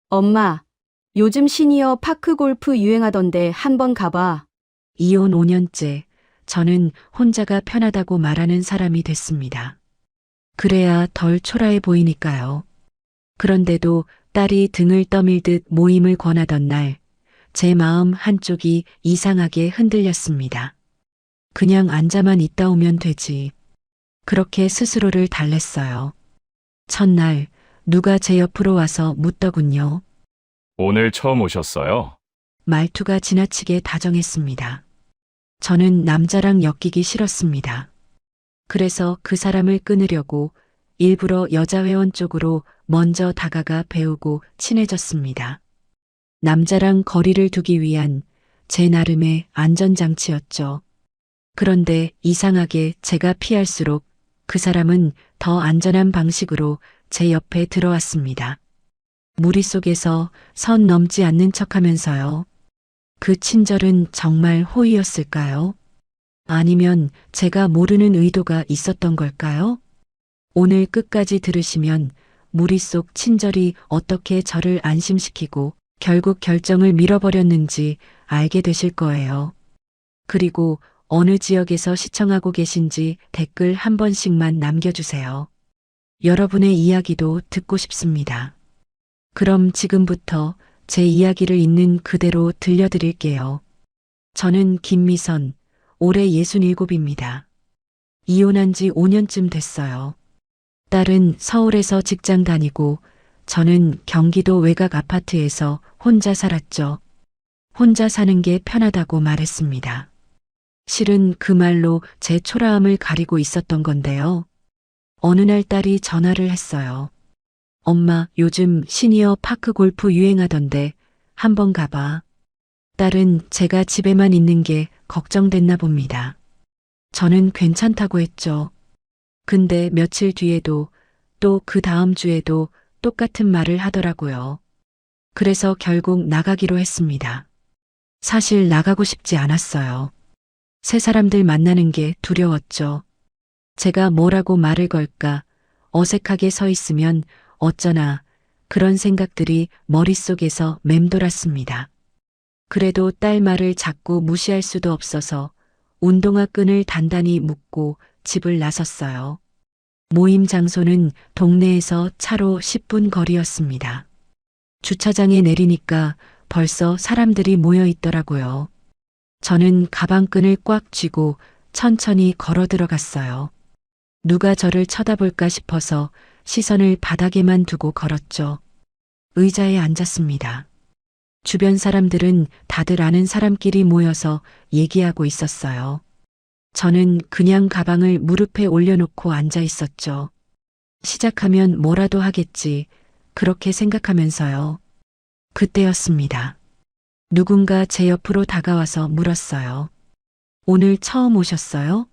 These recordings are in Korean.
엄마, 요즘 시니어 파크 골프 유행하던데 한번 가봐. 이혼 5년째 저는 혼자가 편하다고 말하는 사람이 됐습니다. 그래야 덜 초라해 보이니까요. 그런데도 딸이 등을 떠밀듯 모임을 권하던 날, 제 마음 한쪽이 이상하게 흔들렸습니다. 그냥 앉아만 있다 오면 되지. 그렇게 스스로를 달랬어요. 첫날, 누가 제 옆으로 와서 묻더군요. 오늘 처음 오셨어요? 말투가 지나치게 다정했습니다. 저는 남자랑 엮이기 싫었습니다. 그래서 그 사람을 끊으려고 일부러 여자 회원 쪽으로 먼저 다가가 배우고 친해졌습니다. 남자랑 거리를 두기 위한 제 나름의 안전장치였죠. 그런데 이상하게 제가 피할수록 그 사람은 더 안전한 방식으로 제 옆에 들어왔습니다. 무리 속에서 선 넘지 않는 척하면서요. 그 친절은 정말 호의였을까요? 아니면 제가 모르는 의도가 있었던 걸까요? 오늘 끝까지 들으시면 무리 속 친절이 어떻게 저를 안심시키고 결국 결정을 밀어버렸는지 알게 되실 거예요. 그리고 어느 지역에서 시청하고 계신지 댓글 한 번씩만 남겨주세요. 여러분의 이야기도 듣고 싶습니다. 그럼 지금부터 제 이야기를 있는 그대로 들려드릴게요. 저는 김미선, 올해 67입니다. 이혼한 지 5년쯤 됐어요. 딸은 서울에서 직장 다니고 저는 경기도 외곽 아파트에서 혼자 살았죠. 혼자 사는 게 편하다고 말했습니다. 실은 그 말로 제 초라함을 가리고 있었던 건데요. 어느 날 딸이 전화를 했어요. 엄마, 요즘 시니어 파크 골프 유행하던데 한번 가봐. 딸은 제가 집에만 있는 게 걱정됐나 봅니다. 저는 괜찮다고 했죠. 근데 며칠 뒤에도 또 그 다음 주에도 똑같은 말을 하더라고요. 그래서 결국 나가기로 했습니다. 사실 나가고 싶지 않았어요. 새 사람들 만나는 게 두려웠죠. 제가 뭐라고 말을 걸까, 어색하게 서 있으면 어쩌나 그런 생각들이 머릿속에서 맴돌았습니다. 그래도 딸 말을 자꾸 무시할 수도 없어서 운동화 끈을 단단히 묶고 집을 나섰어요. 모임 장소는 동네에서 차로 10분 거리였습니다. 주차장에 내리니까 벌써 사람들이 모여 있더라고요. 저는 가방끈을 꽉 쥐고 천천히 걸어 들어갔어요. 누가 저를 쳐다볼까 싶어서 시선을 바닥에만 두고 걸었죠. 의자에 앉았습니다. 주변 사람들은 다들 아는 사람끼리 모여서 얘기하고 있었어요. 저는 그냥 가방을 무릎에 올려놓고 앉아 있었죠. 시작하면 뭐라도 하겠지, 그렇게 생각하면서요. 그때였습니다. 누군가 제 옆으로 다가와서 물었어요. 오늘 처음 오셨어요?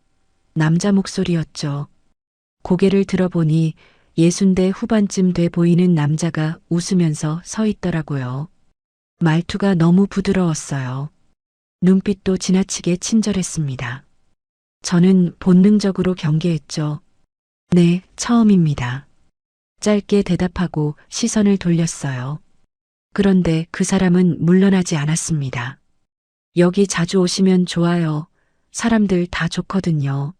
남자 목소리였죠. 고개를 들어보니 60대 후반쯤 돼 보이는 남자가 웃으면서 서 있더라고요. 말투가 너무 부드러웠어요. 눈빛도 지나치게 친절했습니다. 저는 본능적으로 경계했죠. 네, 처음입니다. 짧게 대답하고 시선을 돌렸어요. 그런데 그 사람은 물러나지 않았습니다. 여기 자주 오시면 좋아요. 사람들 다 좋거든요.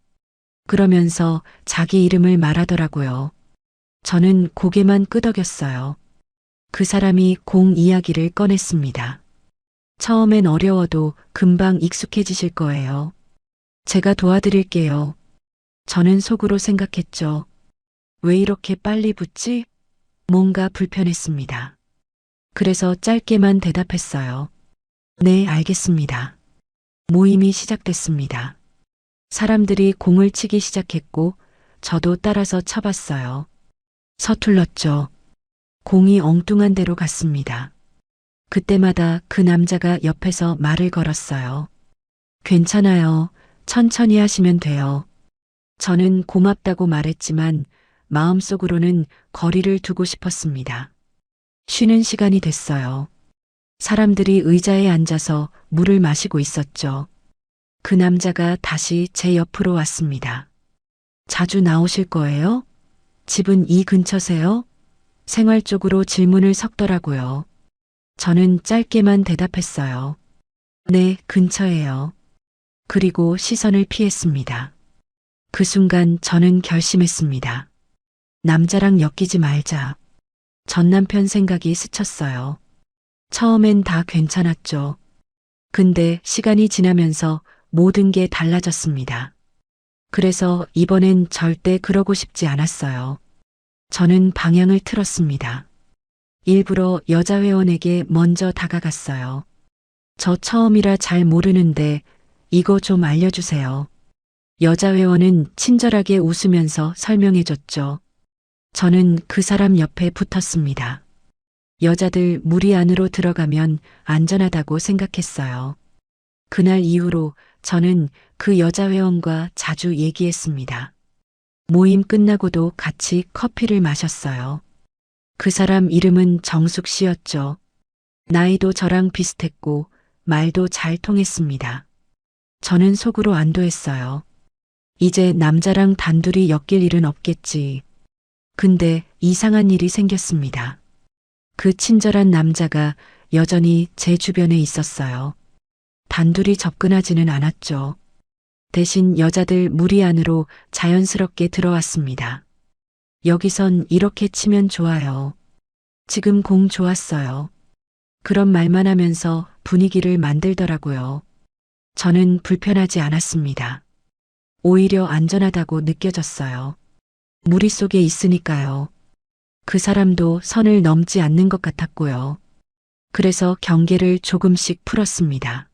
그러면서 자기 이름을 말하더라고요. 저는 고개만 끄덕였어요. 그 사람이 공 이야기를 꺼냈습니다. 처음엔 어려워도 금방 익숙해지실 거예요. 제가 도와드릴게요. 저는 속으로 생각했죠. 왜 이렇게 빨리 붙지? 뭔가 불편했습니다. 그래서 짧게만 대답했어요. 네, 알겠습니다. 모임이 시작됐습니다. 사람들이 공을 치기 시작했고 저도 따라서 쳐봤어요. 서툴렀죠. 공이 엉뚱한 데로 갔습니다. 그때마다 그 남자가 옆에서 말을 걸었어요. 괜찮아요. 천천히 하시면 돼요. 저는 고맙다고 말했지만 마음속으로는 거리를 두고 싶었습니다. 쉬는 시간이 됐어요. 사람들이 의자에 앉아서 물을 마시고 있었죠. 그 남자가 다시 제 옆으로 왔습니다. 자주 나오실 거예요? 집은 이 근처세요? 생활 쪽으로 질문을 섞더라고요. 저는 짧게만 대답했어요. 네, 근처에요. 그리고 시선을 피했습니다. 그 순간 저는 결심했습니다. 남자랑 엮이지 말자. 전 남편 생각이 스쳤어요. 처음엔 다 괜찮았죠. 근데 시간이 지나면서 모든 게 달라졌습니다. 그래서 이번엔 절대 그러고 싶지 않았어요. 저는 방향을 틀었습니다. 일부러 여자 회원에게 먼저 다가갔어요. 저 처음이라 잘 모르는데 이거 좀 알려주세요. 여자 회원은 친절하게 웃으면서 설명해줬죠. 저는 그 사람 옆에 붙었습니다. 여자들 무리 안으로 들어가면 안전하다고 생각했어요. 그날 이후로 저는 그 여자 회원과 자주 얘기했습니다. 모임 끝나고도 같이 커피를 마셨어요. 그 사람 이름은 정숙 씨였죠. 나이도 저랑 비슷했고 말도 잘 통했습니다. 저는 속으로 안도했어요. 이제 남자랑 단둘이 엮일 일은 없겠지. 근데 이상한 일이 생겼습니다. 그 친절한 남자가 여전히 제 주변에 있었어요. 단둘이 접근하지는 않았죠. 대신 여자들 무리 안으로 자연스럽게 들어왔습니다. 여기선 이렇게 치면 좋아요. 지금 공 좋았어요. 그런 말만 하면서 분위기를 만들더라고요. 저는 불편하지 않았습니다. 오히려 안전하다고 느껴졌어요. 무리 속에 있으니까요. 그 사람도 선을 넘지 않는 것 같았고요. 그래서 경계를 조금씩 풀었습니다.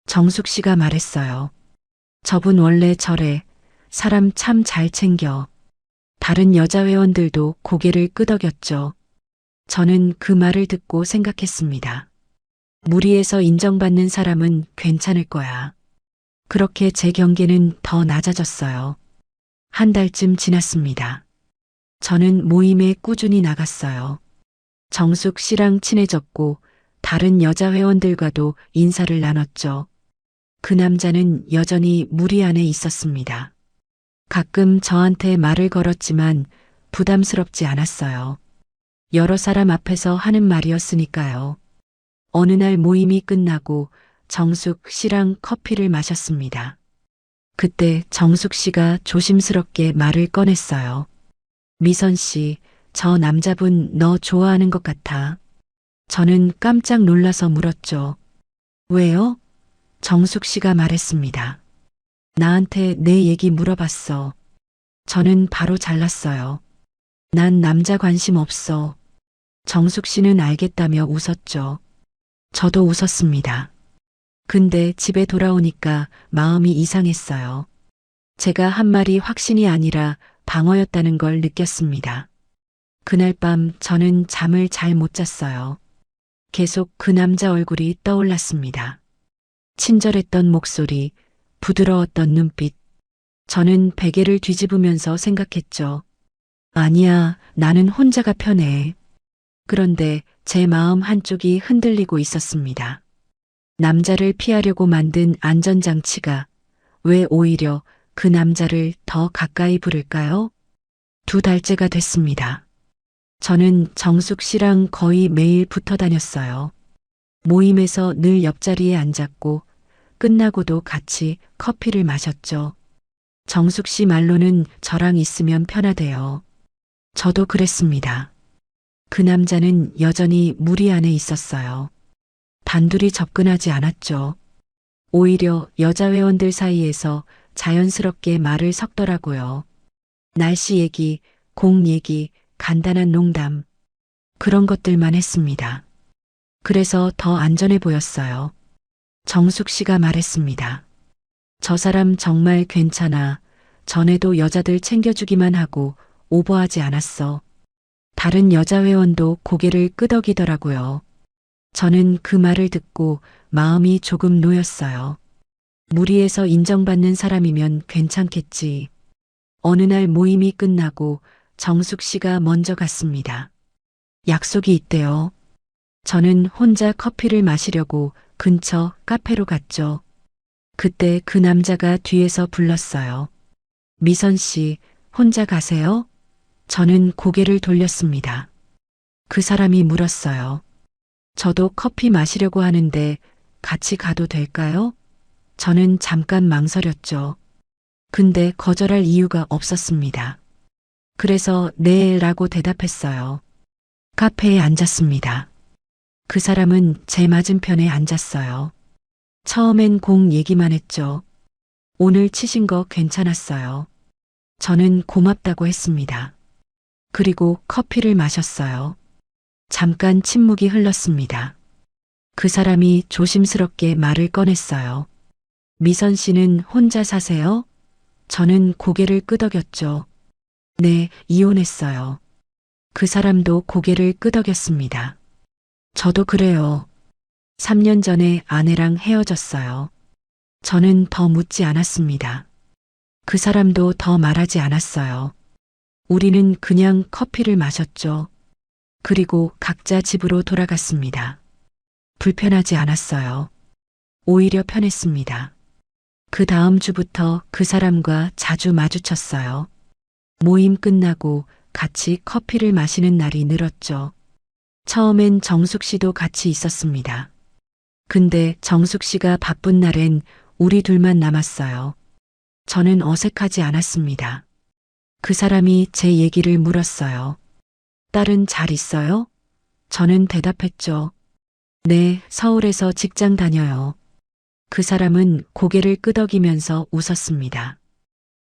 정숙 씨가 말했어요. 저분 원래 저래. 사람 참 잘 챙겨. 다른 여자 회원들도 고개를 끄덕였죠. 저는 그 말을 듣고 생각했습니다. 무리에서 인정받는 사람은 괜찮을 거야. 그렇게 제 경계는 더 낮아졌어요. 한 달쯤 지났습니다. 저는 모임에 꾸준히 나갔어요. 정숙 씨랑 친해졌고 다른 여자 회원들과도 인사를 나눴죠. 그 남자는 여전히 무리 안에 있었습니다. 가끔 저한테 말을 걸었지만 부담스럽지 않았어요. 여러 사람 앞에서 하는 말이었으니까요. 어느 날 모임이 끝나고 정숙 씨랑 커피를 마셨습니다. 그때 정숙 씨가 조심스럽게 말을 꺼냈어요. 미선 씨, 저 남자분 너 좋아하는 것 같아. 저는 깜짝 놀라서 물었죠. 왜요? 정숙 씨가 말했습니다. 나한테 내 얘기 물어봤어. 저는 바로 잘랐어요. 난 남자 관심 없어. 정숙 씨는 알겠다며 웃었죠. 저도 웃었습니다. 근데 집에 돌아오니까 마음이 이상했어요. 제가 한 말이 확신이 아니라 방어였다는 걸 느꼈습니다. 그날 밤 저는 잠을 잘 못 잤어요. 계속 그 남자 얼굴이 떠올랐습니다. 친절했던 목소리, 부드러웠던 눈빛. 저는 베개를 뒤집으면서 생각했죠. 아니야, 나는 혼자가 편해. 그런데 제 마음 한쪽이 흔들리고 있었습니다. 남자를 피하려고 만든 안전장치가 왜 오히려 그 남자를 더 가까이 부를까요? 2달째가 됐습니다. 저는 정숙 씨랑 거의 매일 붙어 다녔어요. 모임에서 늘 옆자리에 앉았고 끝나고도 같이 커피를 마셨죠. 정숙 씨 말로는 저랑 있으면 편하대요. 저도 그랬습니다. 그 남자는 여전히 무리 안에 있었어요. 단둘이 접근하지 않았죠. 오히려 여자 회원들 사이에서 자연스럽게 말을 섞더라고요. 날씨 얘기, 공 얘기, 간단한 농담. 그런 것들만 했습니다. 그래서 더 안전해 보였어요. 정숙 씨가 말했습니다. 저 사람 정말 괜찮아. 전에도 여자들 챙겨주기만 하고 오버하지 않았어. 다른 여자 회원도 고개를 끄덕이더라고요. 저는 그 말을 듣고 마음이 조금 놓였어요. 무리에서 인정받는 사람이면 괜찮겠지. 어느 날 모임이 끝나고 정숙 씨가 먼저 갔습니다. 약속이 있대요. 저는 혼자 커피를 마시려고 근처 카페로 갔죠. 그때 그 남자가 뒤에서 불렀어요. 미선 씨, 혼자 가세요? 저는 고개를 돌렸습니다. 그 사람이 물었어요. 저도 커피 마시려고 하는데 같이 가도 될까요? 저는 잠깐 망설였죠. 근데 거절할 이유가 없었습니다. 그래서 네 라고 대답했어요. 카페에 앉았습니다. 그 사람은 제 맞은편에 앉았어요. 처음엔 공 얘기만 했죠. 오늘 치신 거 괜찮았어요. 저는 고맙다고 했습니다. 그리고 커피를 마셨어요. 잠깐 침묵이 흘렀습니다. 그 사람이 조심스럽게 말을 꺼냈어요. 미선 씨는 혼자 사세요? 저는 고개를 끄덕였죠. 네, 이혼했어요. 그 사람도 고개를 끄덕였습니다. 저도 그래요. 3년 전에 아내랑 헤어졌어요. 저는 더 묻지 않았습니다. 그 사람도 더 말하지 않았어요. 우리는 그냥 커피를 마셨죠. 그리고 각자 집으로 돌아갔습니다. 불편하지 않았어요. 오히려 편했습니다. 그 다음 주부터 그 사람과 자주 마주쳤어요. 모임 끝나고 같이 커피를 마시는 날이 늘었죠. 처음엔 정숙 씨도 같이 있었습니다. 근데 정숙 씨가 바쁜 날엔 우리 둘만 남았어요. 저는 어색하지 않았습니다. 그 사람이 제 얘기를 물었어요. 딸은 잘 있어요? 저는 대답했죠. 네, 서울에서 직장 다녀요. 그 사람은 고개를 끄덕이면서 웃었습니다.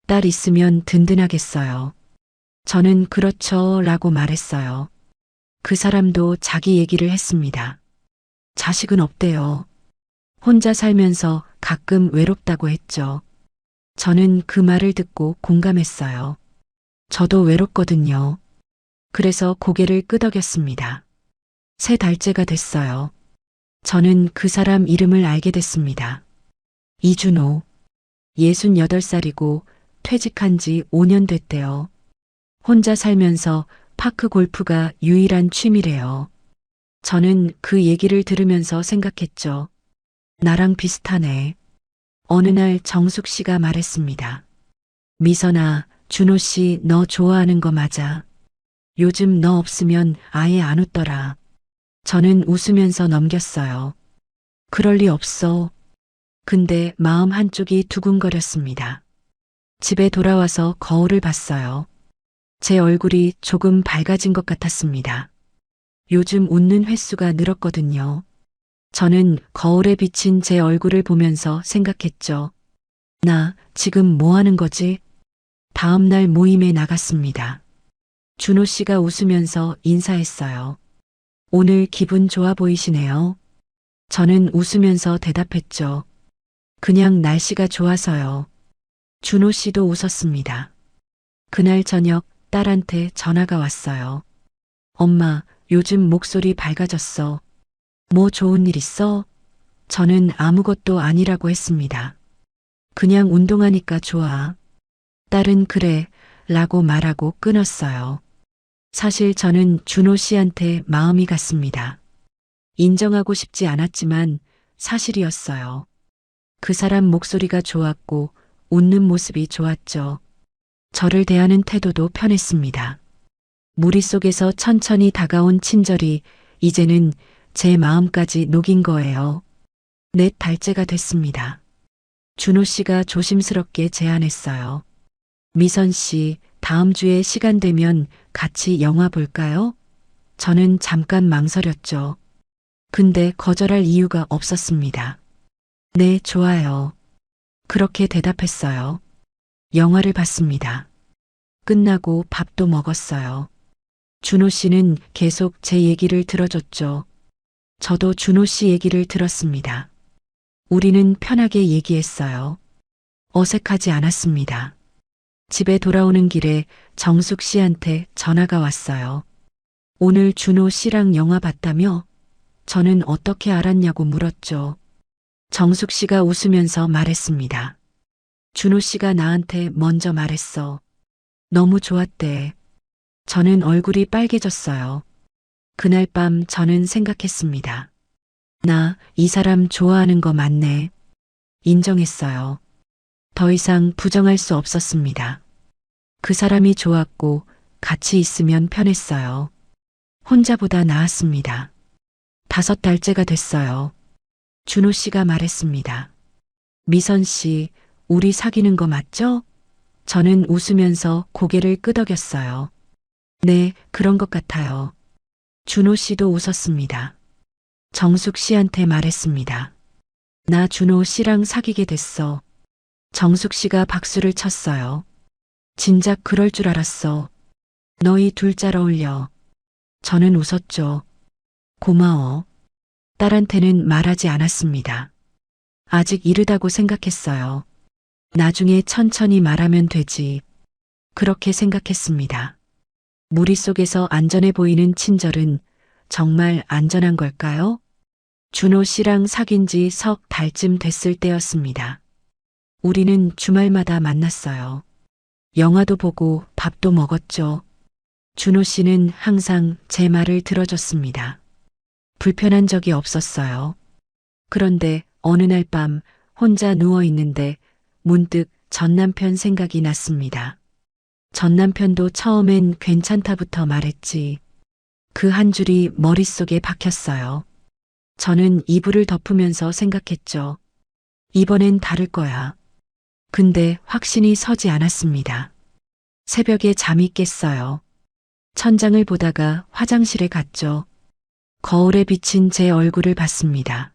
딸 있으면 든든하겠어요. 저는 그렇죠 라고 말했어요. 그 사람도 자기 얘기를 했습니다. 자식은 없대요. 혼자 살면서 가끔 외롭다고 했죠. 저는 그 말을 듣고 공감했어요. 저도 외롭거든요. 그래서 고개를 끄덕였습니다. 3달째가 됐어요. 저는 그 사람 이름을 알게 됐습니다. 이준호. 68살이고 퇴직한 지 5년 됐대요. 혼자 살면서 파크 골프가 유일한 취미래요. 저는 그 얘기를 들으면서 생각했죠. 나랑 비슷하네. 어느 날 정숙 씨가 말했습니다. 미선아, 준호 씨 너 좋아하는 거 맞아. 요즘 너 없으면 아예 안 웃더라. 저는 웃으면서 넘겼어요. 그럴 리 없어. 근데 마음 한쪽이 두근거렸습니다. 집에 돌아와서 거울을 봤어요. 제 얼굴이 조금 밝아진 것 같았습니다. 요즘 웃는 횟수가 늘었거든요. 저는 거울에 비친 제 얼굴을 보면서 생각했죠. 나 지금 뭐 하는 거지? 다음 날 모임에 나갔습니다. 준호 씨가 웃으면서 인사했어요. 오늘 기분 좋아 보이시네요. 저는 웃으면서 대답했죠. 그냥 날씨가 좋아서요. 준호 씨도 웃었습니다. 그날 저녁 딸한테 전화가 왔어요. 엄마, 요즘 목소리 밝아졌어. 뭐 좋은 일 있어? 저는 아무것도 아니라고 했습니다. 그냥 운동하니까 좋아. 딸은 그래, 라고 말하고 끊었어요. 사실 저는 준호 씨한테 마음이 갔습니다. 인정하고 싶지 않았지만 사실이었어요. 그 사람 목소리가 좋았고 웃는 모습이 좋았죠. 저를 대하는 태도도 편했습니다. 무리 속에서 천천히 다가온 친절이 이제는 제 마음까지 녹인 거예요. 4달째가 됐습니다. 준호 씨가 조심스럽게 제안했어요. 미선 씨, 다음 주에 시간 되면 같이 영화 볼까요? 저는 잠깐 망설였죠. 근데 거절할 이유가 없었습니다. 네, 좋아요. 그렇게 대답했어요. 영화를 봤습니다. 끝나고 밥도 먹었어요. 준호 씨는 계속 제 얘기를 들어줬죠. 저도 준호 씨 얘기를 들었습니다. 우리는 편하게 얘기했어요. 어색하지 않았습니다. 집에 돌아오는 길에 정숙 씨한테 전화가 왔어요. 오늘 준호 씨랑 영화 봤다며? 저는 어떻게 알았냐고 물었죠. 정숙 씨가 웃으면서 말했습니다. 준호 씨가 나한테 먼저 말했어. 너무 좋았대. 저는 얼굴이 빨개졌어요. 그날 밤 저는 생각했습니다. 나 이 사람 좋아하는 거 맞네. 인정했어요. 더 이상 부정할 수 없었습니다. 그 사람이 좋았고 같이 있으면 편했어요. 혼자보다 나았습니다. 5달째가 됐어요. 준호 씨가 말했습니다. 미선 씨, 우리 사귀는 거 맞죠? 저는 웃으면서 고개를 끄덕였어요. 네, 그런 것 같아요. 준호 씨도 웃었습니다. 정숙 씨한테 말했습니다. 나 준호 씨랑 사귀게 됐어. 정숙 씨가 박수를 쳤어요. 진작 그럴 줄 알았어. 너희 둘 잘 어울려. 저는 웃었죠. 고마워. 딸한테는 말하지 않았습니다. 아직 이르다고 생각했어요. 나중에 천천히 말하면 되지. 그렇게 생각했습니다. 무리 속에서 안전해 보이는 친절은 정말 안전한 걸까요? 준호 씨랑 사귄 지 석 달쯤 됐을 때였습니다. 우리는 주말마다 만났어요. 영화도 보고 밥도 먹었죠. 준호 씨는 항상 제 말을 들어줬습니다. 불편한 적이 없었어요. 그런데 어느 날 밤 혼자 누워 있는데 문득 전 남편 생각이 났습니다. 전 남편도 처음엔 괜찮다부터 말했지. 그 한 줄이 머릿속에 박혔어요. 저는 이불을 덮으면서 생각했죠. 이번엔 다를 거야. 근데 확신이 서지 않았습니다. 새벽에 잠이 깼어요. 천장을 보다가 화장실에 갔죠. 거울에 비친 제 얼굴을 봤습니다.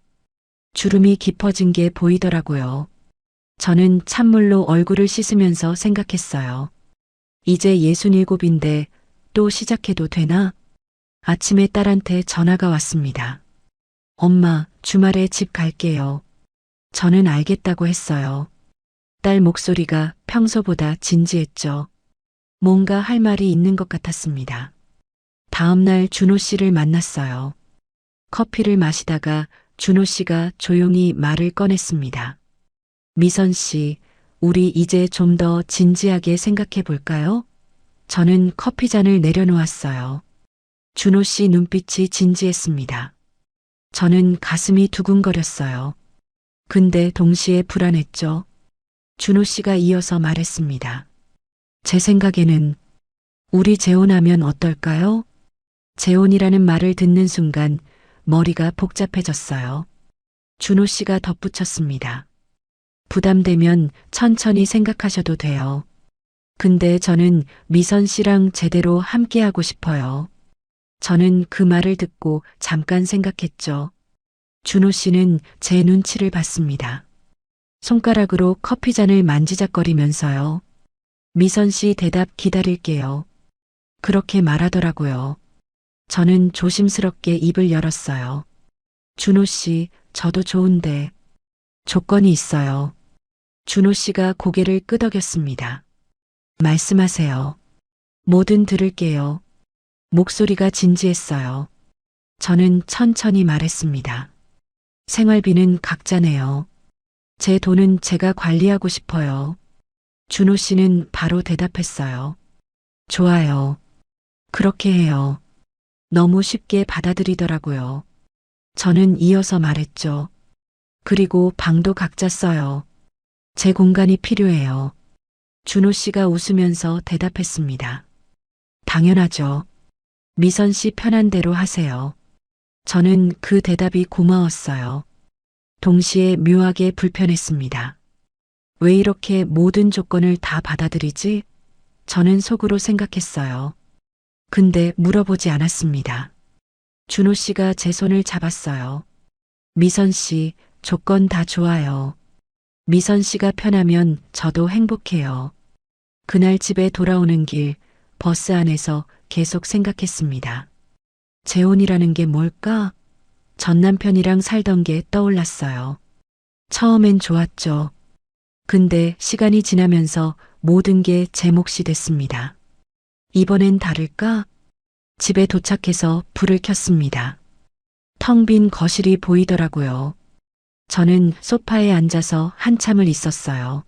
주름이 깊어진 게 보이더라고요. 저는 찬물로 얼굴을 씻으면서 생각했어요. 이제 67인데 또 시작해도 되나? 아침에 딸한테 전화가 왔습니다. 엄마, 주말에 집 갈게요. 저는 알겠다고 했어요. 딸 목소리가 평소보다 진지했죠. 뭔가 할 말이 있는 것 같았습니다. 다음 날 준호 씨를 만났어요. 커피를 마시다가 준호 씨가 조용히 말을 꺼냈습니다. 미선 씨, 우리 이제 좀 더 진지하게 생각해 볼까요? 저는 커피잔을 내려놓았어요. 준호 씨 눈빛이 진지했습니다. 저는 가슴이 두근거렸어요. 근데 동시에 불안했죠. 준호 씨가 이어서 말했습니다. 제 생각에는 우리 재혼하면 어떨까요? 재혼이라는 말을 듣는 순간 머리가 복잡해졌어요. 준호 씨가 덧붙였습니다. 부담되면 천천히 생각하셔도 돼요. 근데 저는 미선 씨랑 제대로 함께하고 싶어요. 저는 그 말을 듣고 잠깐 생각했죠. 준호 씨는 제 눈치를 봤습니다. 손가락으로 커피잔을 만지작거리면서요. 미선 씨 대답 기다릴게요. 그렇게 말하더라고요. 저는 조심스럽게 입을 열었어요. 준호 씨, 저도 좋은데 조건이 있어요. 준호 씨가 고개를 끄덕였습니다. 말씀하세요. 뭐든 들을게요. 목소리가 진지했어요. 저는 천천히 말했습니다. 생활비는 각자 내요. 제 돈은 제가 관리하고 싶어요. 준호 씨는 바로 대답했어요. 좋아요. 그렇게 해요. 너무 쉽게 받아들이더라고요. 저는 이어서 말했죠. 그리고 방도 각자 써요. 제 공간이 필요해요. 준호 씨가 웃으면서 대답했습니다. 당연하죠. 미선 씨 편한 대로 하세요. 저는 그 대답이 고마웠어요. 동시에 묘하게 불편했습니다. 왜 이렇게 모든 조건을 다 받아들이지? 저는 속으로 생각했어요. 근데 물어보지 않았습니다. 준호 씨가 제 손을 잡았어요. 미선 씨, 조건 다 좋아요. 미선 씨가 편하면 저도 행복해요. 그날 집에 돌아오는 길, 버스 안에서 계속 생각했습니다. 재혼이라는 게 뭘까? 전 남편이랑 살던 게 떠올랐어요. 처음엔 좋았죠. 근데 시간이 지나면서 모든 게 제 몫이 됐습니다. 이번엔 다를까? 집에 도착해서 불을 켰습니다. 텅 빈 거실이 보이더라고요. 저는 소파에 앉아서 한참을 있었어요.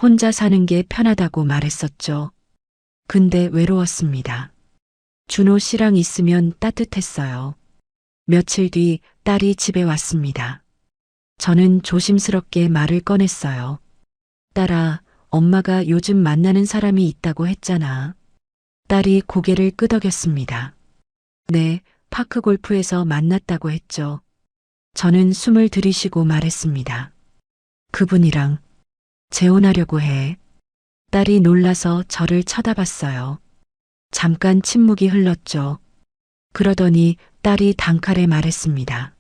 혼자 사는 게 편하다고 말했었죠. 근데 외로웠습니다. 준호 씨랑 있으면 따뜻했어요. 며칠 뒤 딸이 집에 왔습니다. 저는 조심스럽게 말을 꺼냈어요. 딸아, 엄마가 요즘 만나는 사람이 있다고 했잖아. 딸이 고개를 끄덕였습니다. 네, 파크 골프에서 만났다고 했죠. 저는 숨을 들이쉬고 말했습니다. 그분이랑 재혼하려고 해. 딸이 놀라서 저를 쳐다봤어요. 잠깐 침묵이 흘렀죠. 그러더니 딸이 단칼에 말했습니다.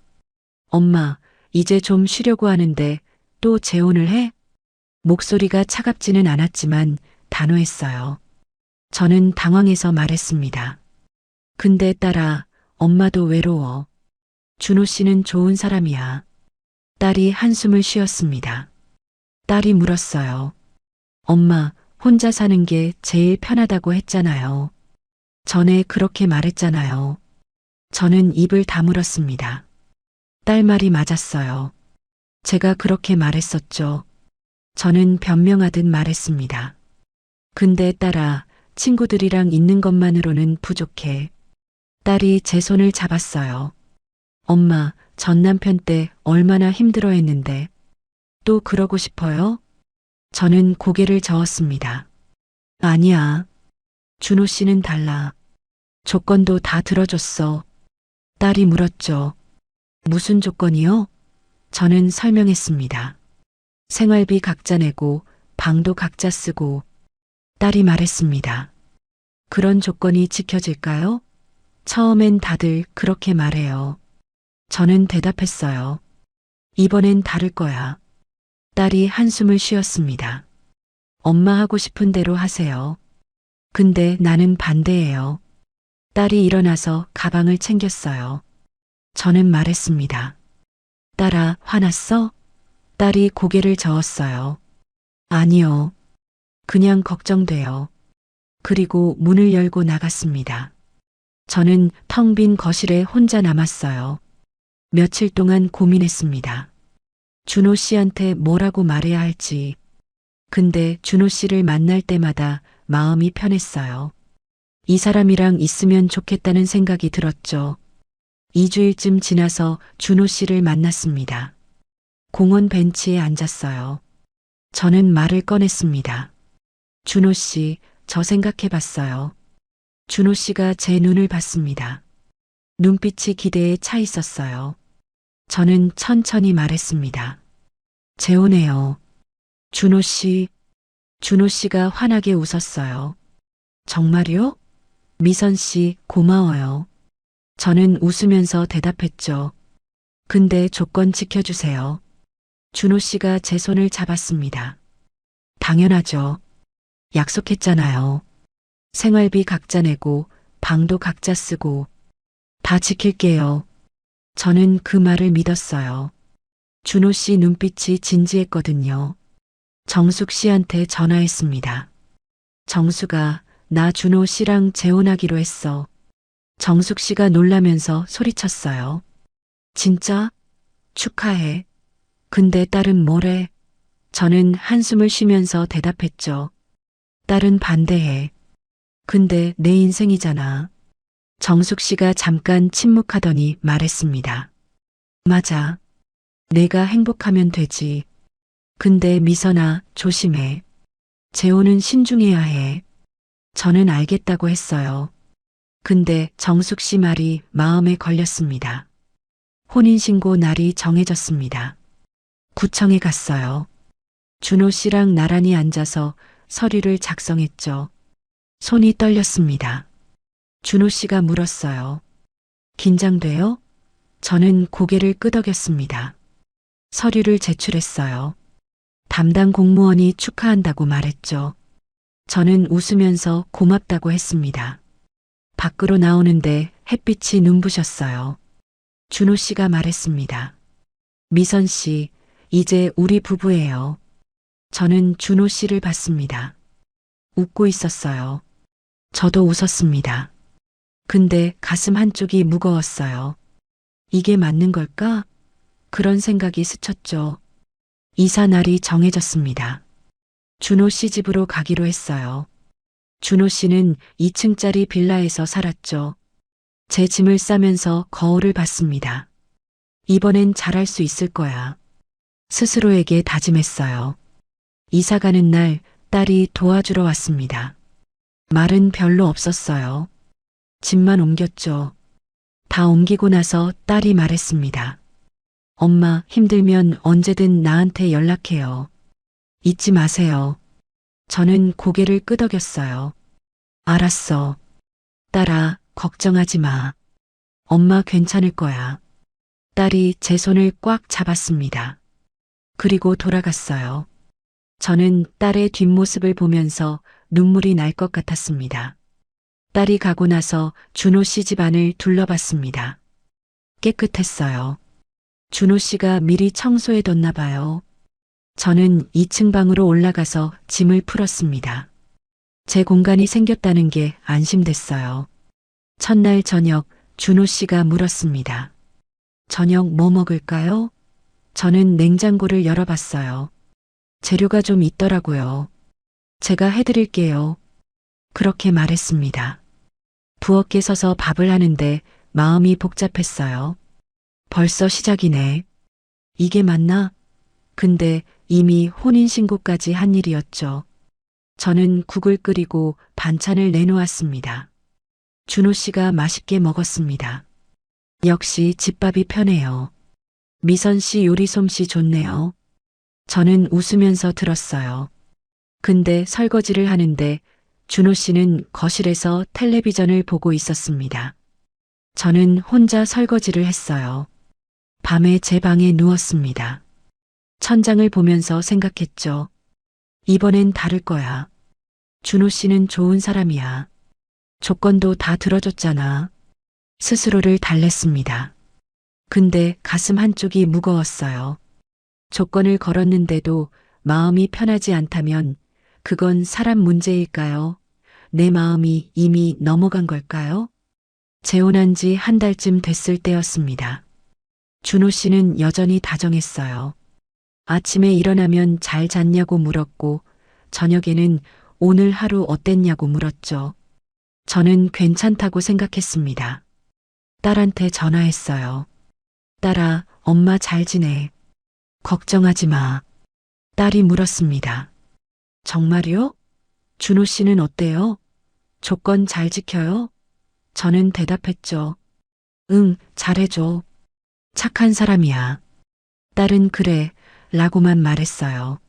엄마, 이제 좀 쉬려고 하는데 또 재혼을 해? 목소리가 차갑지는 않았지만 단호했어요. 저는 당황해서 말했습니다. 근데 딸아, 엄마도 외로워. 준호 씨는 좋은 사람이야. 딸이 한숨을 쉬었습니다. 딸이 물었어요. 엄마, 혼자 사는 게 제일 편하다고 했잖아요. 전에 그렇게 말했잖아요. 저는 입을 다물었습니다. 딸 말이 맞았어요. 제가 그렇게 말했었죠. 저는 변명하듯 말했습니다. 근데 딸아, 친구들이랑 있는 것만으로는 부족해. 딸이 제 손을 잡았어요. 엄마, 전 남편 때 얼마나 힘들어 했는데. 또 그러고 싶어요? 저는 고개를 저었습니다. 아니야. 준호 씨는 달라. 조건도 다 들어줬어. 딸이 물었죠. 무슨 조건이요? 저는 설명했습니다. 생활비 각자 내고 방도 각자 쓰고. 딸이 말했습니다. 그런 조건이 지켜질까요? 처음엔 다들 그렇게 말해요. 저는 대답했어요. 이번엔 다를 거야. 딸이 한숨을 쉬었습니다. 엄마 하고 싶은 대로 하세요. 근데 나는 반대예요. 딸이 일어나서 가방을 챙겼어요. 저는 말했습니다. 딸아, 화났어? 딸이 고개를 저었어요. 아니요. 그냥 걱정돼요. 그리고 문을 열고 나갔습니다. 저는 텅 빈 거실에 혼자 남았어요. 며칠 동안 고민했습니다. 준호 씨한테 뭐라고 말해야 할지. 근데 준호 씨를 만날 때마다 마음이 편했어요. 이 사람이랑 있으면 좋겠다는 생각이 들었죠. 2주일쯤 지나서 준호 씨를 만났습니다. 공원 벤치에 앉았어요. 저는 말을 꺼냈습니다. 준호 씨, 저 생각해 봤어요. 준호 씨가 제 눈을 봤습니다. 눈빛이 기대에 차 있었어요. 저는 천천히 말했습니다. 재혼해요. 준호 씨가 환하게 웃었어요. 정말요? 미선 씨, 고마워요. 저는 웃으면서 대답했죠. 근데 조건 지켜주세요. 준호 씨가 제 손을 잡았습니다. 당연하죠. 약속했잖아요. 생활비 각자 내고 방도 각자 쓰고 다 지킬게요. 저는 그 말을 믿었어요. 준호 씨 눈빛이 진지했거든요. 정숙 씨한테 전화했습니다. 정숙아, 나 준호 씨랑 재혼하기로 했어. 정숙 씨가 놀라면서 소리쳤어요. 진짜? 축하해. 근데 딸은 뭐래? 저는 한숨을 쉬면서 대답했죠. 딸은 반대해. 근데 내 인생이잖아. 정숙 씨가 잠깐 침묵하더니 말했습니다. 맞아. 내가 행복하면 되지. 근데 미선아, 조심해. 재혼은 신중해야 해. 저는 알겠다고 했어요. 근데 정숙 씨 말이 마음에 걸렸습니다. 혼인신고 날이 정해졌습니다. 구청에 갔어요. 준호 씨랑 나란히 앉아서 서류를 작성했죠. 손이 떨렸습니다. 준호 씨가 물었어요. 긴장돼요? 저는 고개를 끄덕였습니다. 서류를 제출했어요. 담당 공무원이 축하한다고 말했죠. 저는 웃으면서 고맙다고 했습니다. 밖으로 나오는데 햇빛이 눈부셨어요. 준호 씨가 말했습니다. 미선 씨, 이제 우리 부부예요. 저는 준호 씨를 봤습니다. 웃고 있었어요. 저도 웃었습니다. 근데 가슴 한쪽이 무거웠어요. 이게 맞는 걸까? 그런 생각이 스쳤죠. 이사 날이 정해졌습니다. 준호 씨 집으로 가기로 했어요. 준호 씨는 2층짜리 빌라에서 살았죠. 제 짐을 싸면서 거울을 봤습니다. 이번엔 잘할 수 있을 거야. 스스로에게 다짐했어요. 이사 가는 날 딸이 도와주러 왔습니다. 말은 별로 없었어요. 짐만 옮겼죠. 다 옮기고 나서 딸이 말했습니다. 엄마, 힘들면 언제든 나한테 연락해요. 잊지 마세요. 저는 고개를 끄덕였어요. 알았어. 딸아, 걱정하지 마. 엄마 괜찮을 거야. 딸이 제 손을 꽉 잡았습니다. 그리고 돌아갔어요. 저는 딸의 뒷모습을 보면서 눈물이 날 것 같았습니다. 딸이 가고 나서 준호 씨 집안을 둘러봤습니다. 깨끗했어요. 준호 씨가 미리 청소해뒀나 봐요. 저는 2층 방으로 올라가서 짐을 풀었습니다. 제 공간이 생겼다는 게 안심됐어요. 첫날 저녁 준호 씨가 물었습니다. 저녁 뭐 먹을까요? 저는 냉장고를 열어봤어요. 재료가 좀 있더라고요. 제가 해드릴게요. 그렇게 말했습니다. 부엌에 서서 밥을 하는데 마음이 복잡했어요. 벌써 시작이네. 이게 맞나? 근데 이미 혼인신고까지 한 일이었죠. 저는 국을 끓이고 반찬을 내놓았습니다. 준호 씨가 맛있게 먹었습니다. 역시 집밥이 편해요. 미선 씨 요리 솜씨 좋네요. 저는 웃으면서 들었어요. 근데 설거지를 하는데 준호 씨는 거실에서 텔레비전을 보고 있었습니다. 저는 혼자 설거지를 했어요. 밤에 제 방에 누웠습니다. 천장을 보면서 생각했죠. 이번엔 다를 거야. 준호 씨는 좋은 사람이야. 조건도 다 들어줬잖아. 스스로를 달랬습니다. 근데 가슴 한쪽이 무거웠어요. 조건을 걸었는데도 마음이 편하지 않다면 그건 사람 문제일까요? 내 마음이 이미 넘어간 걸까요? 재혼한 지 한 달쯤 됐을 때였습니다. 준호 씨는 여전히 다정했어요. 아침에 일어나면 잘 잤냐고 물었고 저녁에는 오늘 하루 어땠냐고 물었죠. 저는 괜찮다고 생각했습니다. 딸한테 전화했어요. 딸아, 엄마 잘 지내. 걱정하지 마. 딸이 물었습니다. 정말요? 준호 씨는 어때요? 조건 잘 지켜요? 저는 대답했죠. 응, 잘해줘. 착한 사람이야. 딸은 그래, 라고만 말했어요.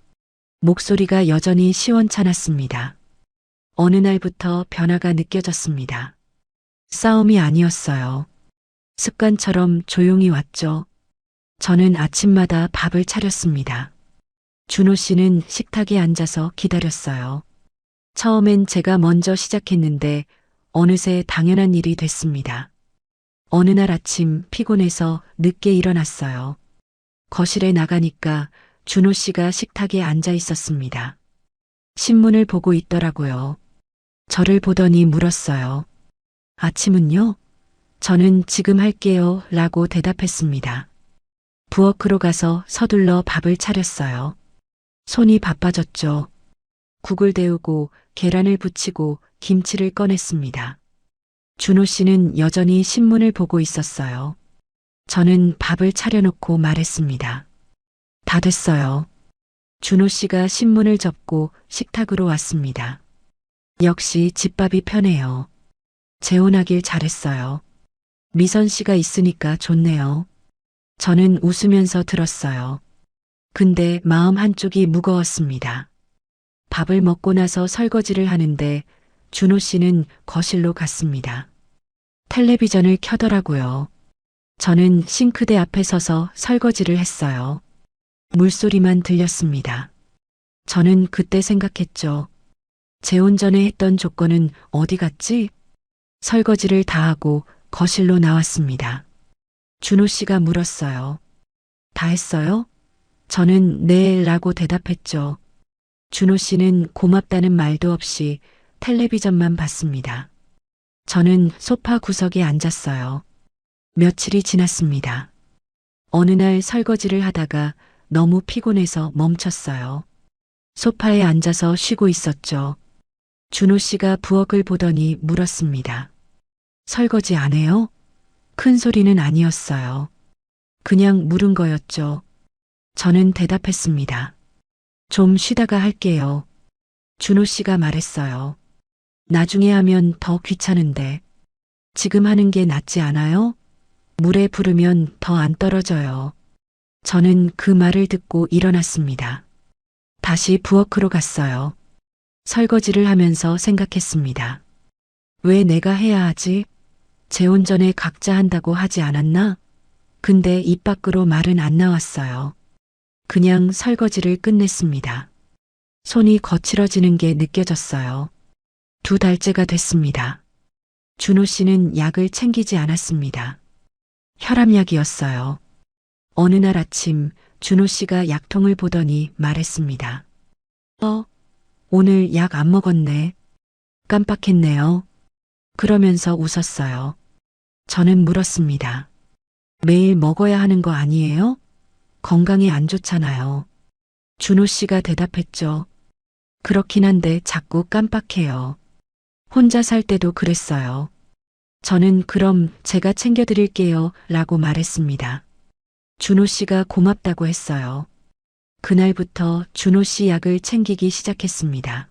목소리가 여전히 시원찮았습니다. 어느 날부터 변화가 느껴졌습니다. 싸움이 아니었어요. 습관처럼 조용히 왔죠. 저는 아침마다 밥을 차렸습니다. 준호 씨는 식탁에 앉아서 기다렸어요. 처음엔 제가 먼저 시작했는데 어느새 당연한 일이 됐습니다. 어느 날 아침 피곤해서 늦게 일어났어요. 거실에 나가니까 준호 씨가 식탁에 앉아 있었습니다. 신문을 보고 있더라고요. 저를 보더니 물었어요. 아침은요? 저는 지금 할게요 라고 대답했습니다. 부엌으로 가서 서둘러 밥을 차렸어요. 손이 바빠졌죠. 국을 데우고 계란을 부치고 김치를 꺼냈습니다. 준호 씨는 여전히 신문을 보고 있었어요. 저는 밥을 차려놓고 말했습니다. 다 됐어요. 준호 씨가 신문을 접고 식탁으로 왔습니다. 역시 집밥이 편해요. 재혼하길 잘했어요. 미선 씨가 있으니까 좋네요. 저는 웃으면서 들었어요. 근데 마음 한쪽이 무거웠습니다. 밥을 먹고 나서 설거지를 하는데 준호 씨는 거실로 갔습니다. 텔레비전을 켜더라고요. 저는 싱크대 앞에 서서 설거지를 했어요. 물소리만 들렸습니다. 저는 그때 생각했죠. 재혼 전에 했던 조건은 어디 갔지? 설거지를 다 하고 거실로 나왔습니다. 준호 씨가 물었어요. 다 했어요? 저는 네 라고 대답했죠. 준호 씨는 고맙다는 말도 없이 텔레비전만 봤습니다. 저는 소파 구석에 앉았어요. 며칠이 지났습니다. 어느 날 설거지를 하다가 너무 피곤해서 멈췄어요. 소파에 앉아서 쉬고 있었죠. 준호 씨가 부엌을 보더니 물었습니다. 설거지 안 해요? 큰 소리는 아니었어요. 그냥 물은 거였죠. 저는 대답했습니다. 좀 쉬다가 할게요. 준호 씨가 말했어요. 나중에 하면 더 귀찮은데. 지금 하는 게 낫지 않아요? 물에 부르면 더 안 떨어져요. 저는 그 말을 듣고 일어났습니다. 다시 부엌으로 갔어요. 설거지를 하면서 생각했습니다. 왜 내가 해야 하지? 재혼 전에 각자 한다고 하지 않았나? 근데 입 밖으로 말은 안 나왔어요. 그냥 설거지를 끝냈습니다. 손이 거칠어지는 게 느껴졌어요. 2달째가 됐습니다. 준호 씨는 약을 챙기지 않았습니다. 혈압약이었어요. 어느 날 아침 준호 씨가 약통을 보더니 말했습니다. 오늘 약 안 먹었네. 깜빡했네요. 그러면서 웃었어요. 저는 물었습니다. 매일 먹어야 하는 거 아니에요? 건강에 안 좋잖아요. 준호 씨가 대답했죠. 그렇긴 한데 자꾸 깜빡해요. 혼자 살 때도 그랬어요. 저는 그럼 제가 챙겨드릴게요 라고 말했습니다. 준호 씨가 고맙다고 했어요. 그날부터 준호 씨 약을 챙기기 시작했습니다.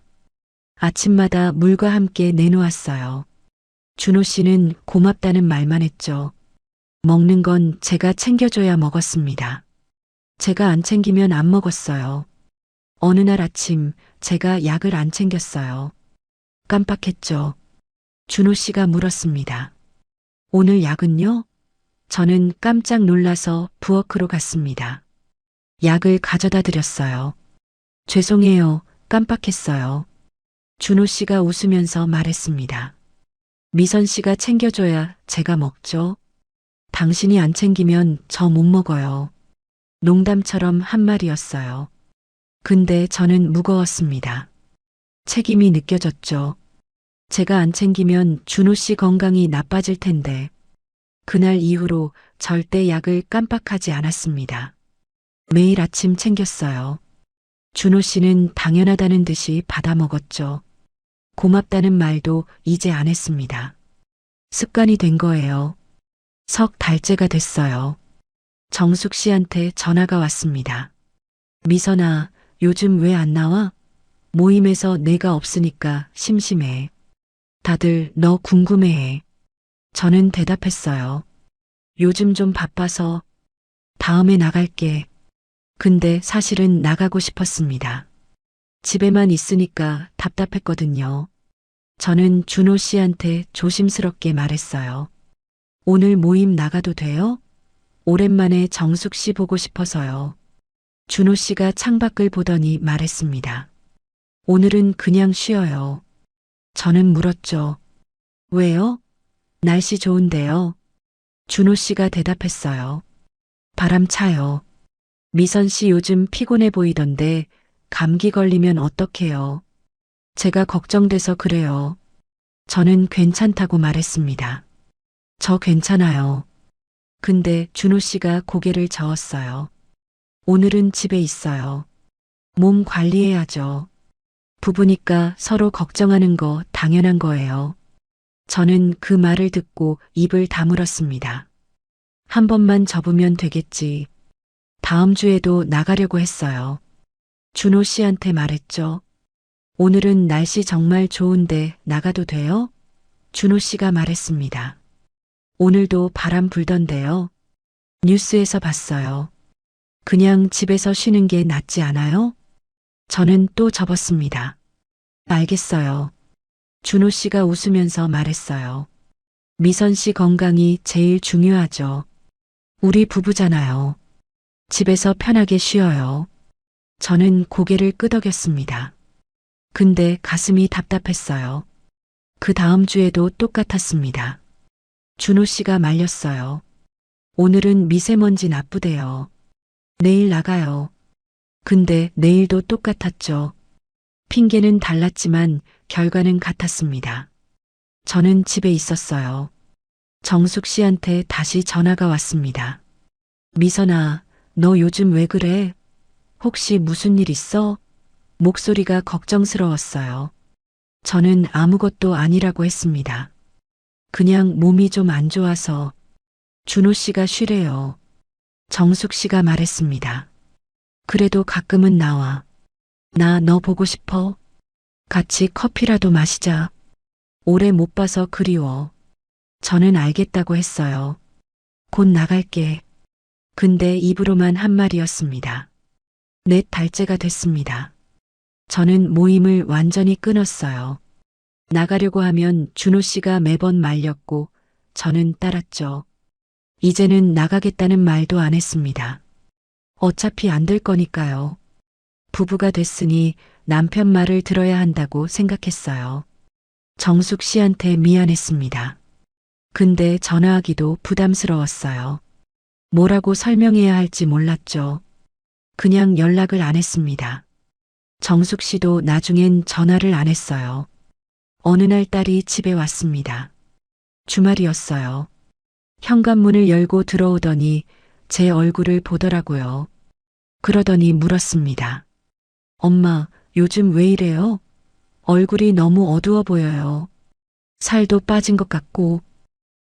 아침마다 물과 함께 내놓았어요. 준호 씨는 고맙다는 말만 했죠. 먹는 건 제가 챙겨줘야 먹었습니다. 제가 안 챙기면 안 먹었어요. 어느 날 아침 제가 약을 안 챙겼어요. 깜빡했죠. 준호 씨가 물었습니다. 오늘 약은요? 저는 깜짝 놀라서 부엌으로 갔습니다. 약을 가져다 드렸어요. 죄송해요. 깜빡했어요. 준호 씨가 웃으면서 말했습니다. 미선 씨가 챙겨줘야 제가 먹죠. 당신이 안 챙기면 저 못 먹어요. 농담처럼 한 말이었어요. 근데 저는 무거웠습니다. 책임이 느껴졌죠. 제가 안 챙기면 준호 씨 건강이 나빠질 텐데. 그날 이후로 절대 약을 깜빡하지 않았습니다. 매일 아침 챙겼어요. 준호 씨는 당연하다는 듯이 받아 먹었죠. 고맙다는 말도 이제 안 했습니다. 습관이 된 거예요. 석 달째가 됐어요. 정숙 씨한테 전화가 왔습니다. 미선아, 요즘 왜 안 나와? 모임에서 내가 없으니까 심심해. 다들 너 궁금해해. 저는 대답했어요. 요즘 좀 바빠서 다음에 나갈게. 근데 사실은 나가고 싶었습니다. 집에만 있으니까 답답했거든요. 저는 준호 씨한테 조심스럽게 말했어요. 오늘 모임 나가도 돼요? 오랜만에 정숙 씨 보고 싶어서요. 준호 씨가 창밖을 보더니 말했습니다. 오늘은 그냥 쉬어요. 저는 물었죠. 왜요? 날씨 좋은데요. 준호 씨가 대답했어요. 바람 차요. 미선 씨 요즘 피곤해 보이던데 감기 걸리면 어떡해요? 제가 걱정돼서 그래요. 저는 괜찮다고 말했습니다. 저 괜찮아요. 근데 준호 씨가 고개를 저었어요. 오늘은 집에 있어요. 몸 관리해야죠. 부부니까 서로 걱정하는 거 당연한 거예요. 저는 그 말을 듣고 입을 다물었습니다. 한 번만 접으면 되겠지. 다음 주에도 나가려고 했어요. 준호 씨한테 말했죠. 오늘은 날씨 정말 좋은데 나가도 돼요? 준호 씨가 말했습니다. 오늘도 바람 불던데요. 뉴스에서 봤어요. 그냥 집에서 쉬는 게 낫지 않아요? 저는 또 접었습니다. 알겠어요. 준호 씨가 웃으면서 말했어요. 미선 씨 건강이 제일 중요하죠. 우리 부부잖아요. 집에서 편하게 쉬어요. 저는 고개를 끄덕였습니다. 근데 가슴이 답답했어요. 그 다음 주에도 똑같았습니다. 준호 씨가 말렸어요. 오늘은 미세먼지 나쁘대요. 내일 나가요. 근데 내일도 똑같았죠. 핑계는 달랐지만 결과는 같았습니다. 저는 집에 있었어요. 정숙 씨한테 다시 전화가 왔습니다. 미선아, 너 요즘 왜 그래? 혹시 무슨 일 있어? 목소리가 걱정스러웠어요. 저는 아무것도 아니라고 했습니다. 그냥 몸이 좀 안 좋아서. 준호 씨가 쉬래요. 정숙 씨가 말했습니다. 그래도 가끔은 나와. 나 너 보고 싶어. 같이 커피라도 마시자. 오래 못 봐서 그리워. 저는 알겠다고 했어요. 곧 나갈게. 근데 입으로만 한 말이었습니다. 4달째가 됐습니다. 저는 모임을 완전히 끊었어요. 나가려고 하면 준호 씨가 매번 말렸고 저는 따랐죠. 이제는 나가겠다는 말도 안 했습니다. 어차피 안 될 거니까요. 부부가 됐으니 남편 말을 들어야 한다고 생각했어요. 정숙 씨한테 미안했습니다. 근데 전화하기도 부담스러웠어요. 뭐라고 설명해야 할지 몰랐죠. 그냥 연락을 안 했습니다. 정숙 씨도 나중엔 전화를 안 했어요. 어느 날 딸이 집에 왔습니다. 주말이었어요. 현관문을 열고 들어오더니 제 얼굴을 보더라고요. 그러더니 물었습니다. 엄마, 요즘 왜 이래요? 얼굴이 너무 어두워 보여요. 살도 빠진 것 같고.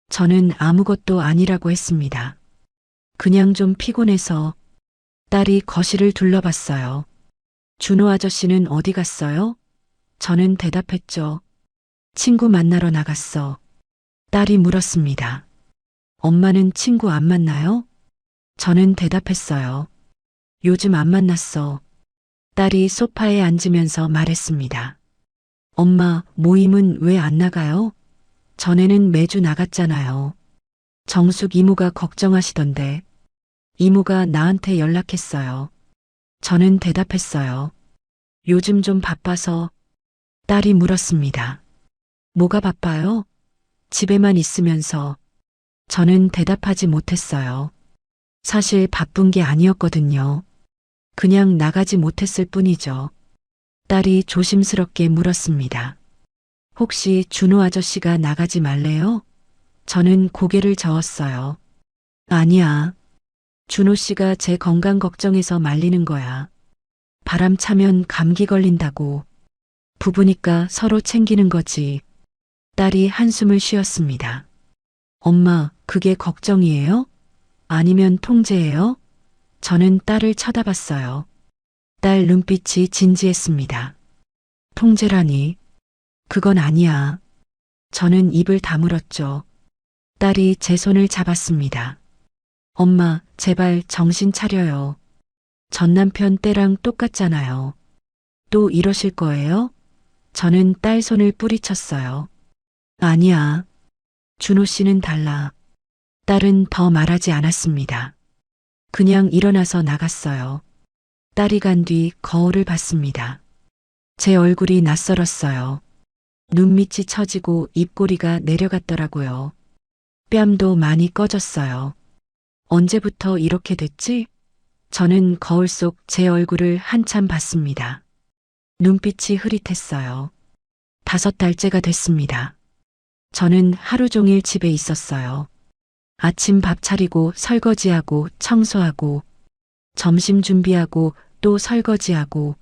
저는 아무것도 아니라고 했습니다. 그냥 좀 피곤해서. 딸이 거실을 둘러봤어요. 준호 아저씨는 어디 갔어요? 저는 대답했죠. 친구 만나러 나갔어. 딸이 물었습니다. 엄마는 친구 안 만나요? 저는 대답했어요. 요즘 안 만났어. 딸이 소파에 앉으면서 말했습니다. 엄마, 모임은 왜 안 나가요? 전에는 매주 나갔잖아요. 정숙 이모가 걱정하시던데. 이모가 나한테 연락했어요. 저는 대답했어요. 요즘 좀 바빠서. 딸이 물었습니다. 뭐가 바빠요? 집에만 있으면서. 저는 대답하지 못했어요. 사실 바쁜 게 아니었거든요. 그냥 나가지 못했을 뿐이죠. 딸이 조심스럽게 물었습니다. 혹시 준호 아저씨가 나가지 말래요? 저는 고개를 저었어요. 아니야. 준호 씨가 제 건강 걱정해서 말리는 거야. 바람 차면 감기 걸린다고. 부부니까 서로 챙기는 거지. 딸이 한숨을 쉬었습니다. 엄마, 그게 걱정이에요? 아니면 통제예요? 저는 딸을 쳐다봤어요. 딸 눈빛이 진지했습니다. 통제라니. 그건 아니야. 저는 입을 다물었죠. 딸이 제 손을 잡았습니다. 엄마, 제발 정신 차려요. 전 남편 때랑 똑같잖아요. 또 이러실 거예요? 저는 딸 손을 뿌리쳤어요. 아니야. 준호 씨는 달라. 딸은 더 말하지 않았습니다. 그냥 일어나서 나갔어요. 딸이 간 뒤 거울을 봤습니다. 제 얼굴이 낯설었어요. 눈밑이 처지고 입꼬리가 내려갔더라고요. 뺨도 많이 꺼졌어요. 언제부터 이렇게 됐지? 저는 거울 속 제 얼굴을 한참 봤습니다. 눈빛이 흐릿했어요. 5달째가 됐습니다. 저는 하루 종일 집에 있었어요. 아침 밥 차리고 설거지하고 청소하고 점심 준비하고 또 설거지하고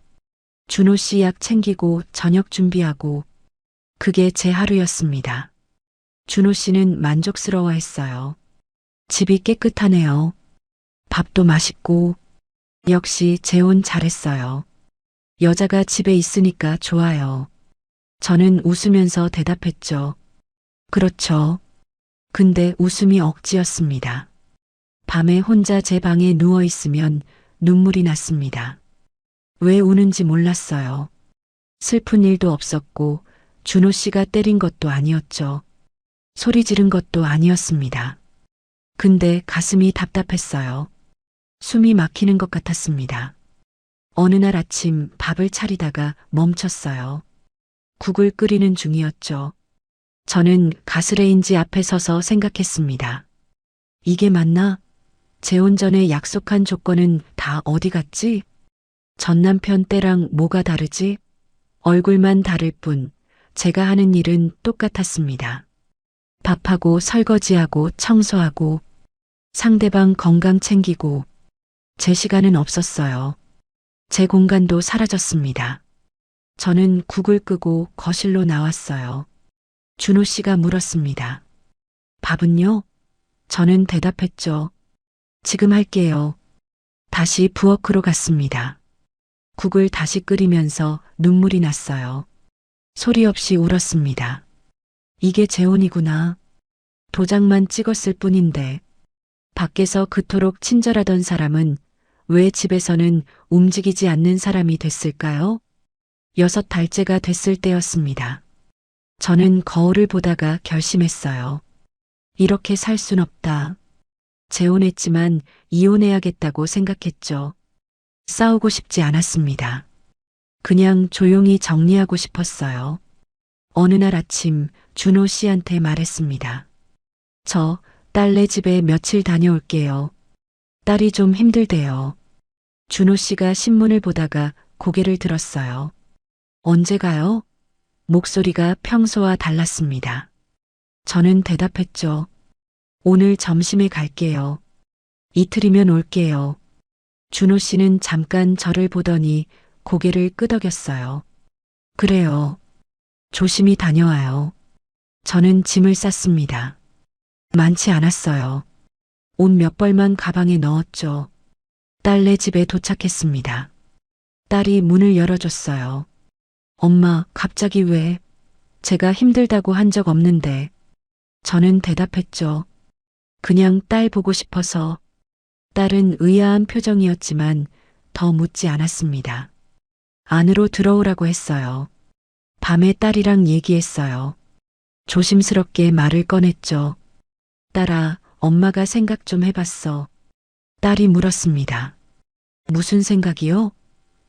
준호 씨 약 챙기고 저녁 준비하고 그게 제 하루였습니다. 준호 씨는 만족스러워했어요. 집이 깨끗하네요. 밥도 맛있고 역시 재혼 잘했어요. 여자가 집에 있으니까 좋아요. 저는 웃으면서 대답했죠. 그렇죠. 근데 웃음이 억지였습니다. 밤에 혼자 제 방에 누워 있으면 눈물이 났습니다. 왜 우는지 몰랐어요. 슬픈 일도 없었고 준호 씨가 때린 것도 아니었죠. 소리 지른 것도 아니었습니다. 근데 가슴이 답답했어요. 숨이 막히는 것 같았습니다. 어느 날 아침 밥을 차리다가 멈췄어요. 국을 끓이는 중이었죠. 저는 가스레인지 앞에 서서 생각했습니다. 이게 맞나? 재혼 전에 약속한 조건은 다 어디 갔지? 전 남편 때랑 뭐가 다르지? 얼굴만 다를 뿐 제가 하는 일은 똑같았습니다. 밥하고 설거지하고 청소하고 상대방 건강 챙기고 제 시간은 없었어요. 제 공간도 사라졌습니다. 저는 국을 끄고 거실로 나왔어요. 준호 씨가 물었습니다. 밥은요? 저는 대답했죠. 지금 할게요. 다시 부엌으로 갔습니다. 국을 다시 끓이면서 눈물이 났어요. 소리 없이 울었습니다. 이게 재혼이구나. 도장만 찍었을 뿐인데 밖에서 그토록 친절하던 사람은 왜 집에서는 움직이지 않는 사람이 됐을까요? 6달째가 됐을 때였습니다. 저는 거울을 보다가 결심했어요. 이렇게 살 순 없다. 재혼했지만 이혼해야겠다고 생각했죠. 싸우고 싶지 않았습니다. 그냥 조용히 정리하고 싶었어요. 어느 날 아침 준호 씨한테 말했습니다. 저 딸네 집에 며칠 다녀올게요. 딸이 좀 힘들대요. 준호 씨가 신문을 보다가 고개를 들었어요. 언제 가요? 목소리가 평소와 달랐습니다. 저는 대답했죠. 오늘 점심에 갈게요. 이틀이면 올게요. 준호 씨는 잠깐 저를 보더니 고개를 끄덕였어요. 그래요. 조심히 다녀와요. 저는 짐을 쌌습니다. 많지 않았어요. 옷 몇 벌만 가방에 넣었죠. 딸네 집에 도착했습니다. 딸이 문을 열어줬어요. 엄마, 갑자기 왜? 제가 힘들다고 한 적 없는데. 저는 대답했죠. 그냥 딸 보고 싶어서. 딸은 의아한 표정이었지만 더 묻지 않았습니다. 안으로 들어오라고 했어요. 밤에 딸이랑 얘기했어요. 조심스럽게 말을 꺼냈죠. 딸아, 엄마가 생각 좀 해봤어. 딸이 물었습니다. 무슨 생각이요?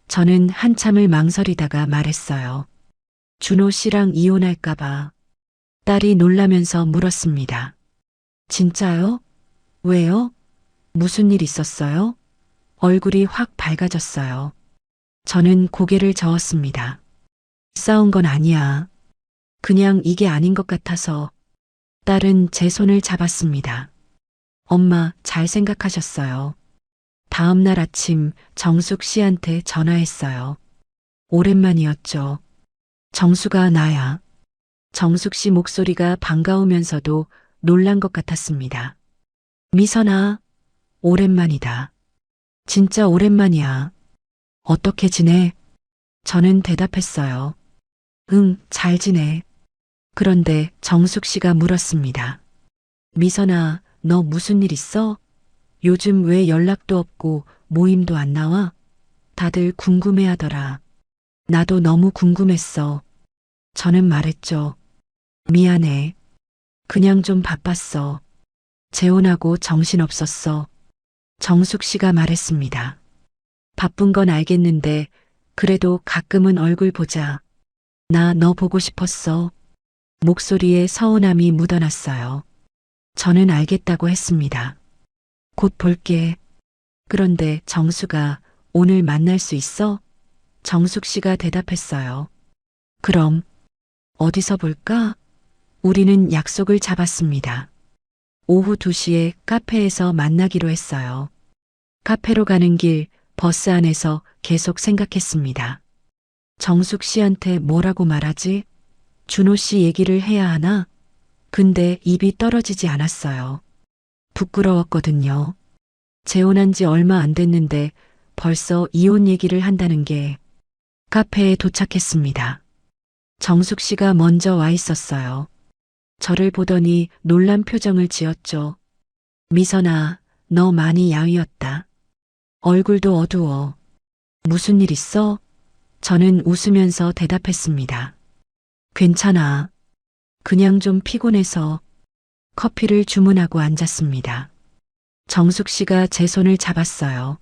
저는 한참을 망설이다가 말했어요. 준호 씨랑 이혼할까봐. 딸이 놀라면서 물었습니다. 진짜요? 왜요? 무슨 일 있었어요? 얼굴이 확 밝아졌어요. 저는 고개를 저었습니다. 싸운 건 아니야. 그냥 이게 아닌 것 같아서. 딸은 제 손을 잡았습니다. 엄마, 잘 생각하셨어요. 다음 날 아침 정숙 씨한테 전화했어요. 오랜만이었죠. 정수가 나야. 정숙 씨 목소리가 반가우면서도 놀란 것 같았습니다. 미선아, 오랜만이다. 진짜 오랜만이야. 어떻게 지내? 저는 대답했어요. 응, 잘 지내. 그런데 정숙 씨가 물었습니다. 미선아, 너 무슨 일 있어? 요즘 왜 연락도 없고 모임도 안 나와? 다들 궁금해하더라. 나도 너무 궁금했어. 저는 말했죠. 미안해. 그냥 좀 바빴어. 재혼하고 정신없었어. 정숙 씨가 말했습니다. 바쁜 건 알겠는데 그래도 가끔은 얼굴 보자. 나 너 보고 싶었어. 목소리에 서운함이 묻어났어요. 저는 알겠다고 했습니다. 곧 볼게. 그런데 정수가 오늘 만날 수 있어? 정숙 씨가 대답했어요. 그럼 어디서 볼까? 우리는 약속을 잡았습니다. 오후 2시에 카페에서 만나기로 했어요. 카페로 가는 길 버스 안에서 계속 생각했습니다. 정숙 씨한테 뭐라고 말하지? 준호 씨 얘기를 해야 하나? 근데 입이 떨어지지 않았어요. 부끄러웠거든요. 재혼한 지 얼마 안 됐는데 벌써 이혼 얘기를 한다는 게. 카페에 도착했습니다. 정숙 씨가 먼저 와 있었어요. 저를 보더니 놀란 표정을 지었죠. 미선아, 너 많이 야위었다. 얼굴도 어두워. 무슨 일 있어? 저는 웃으면서 대답했습니다. 괜찮아. 그냥 좀 피곤해서. 커피를 주문하고 앉았습니다. 정숙 씨가 제 손을 잡았어요.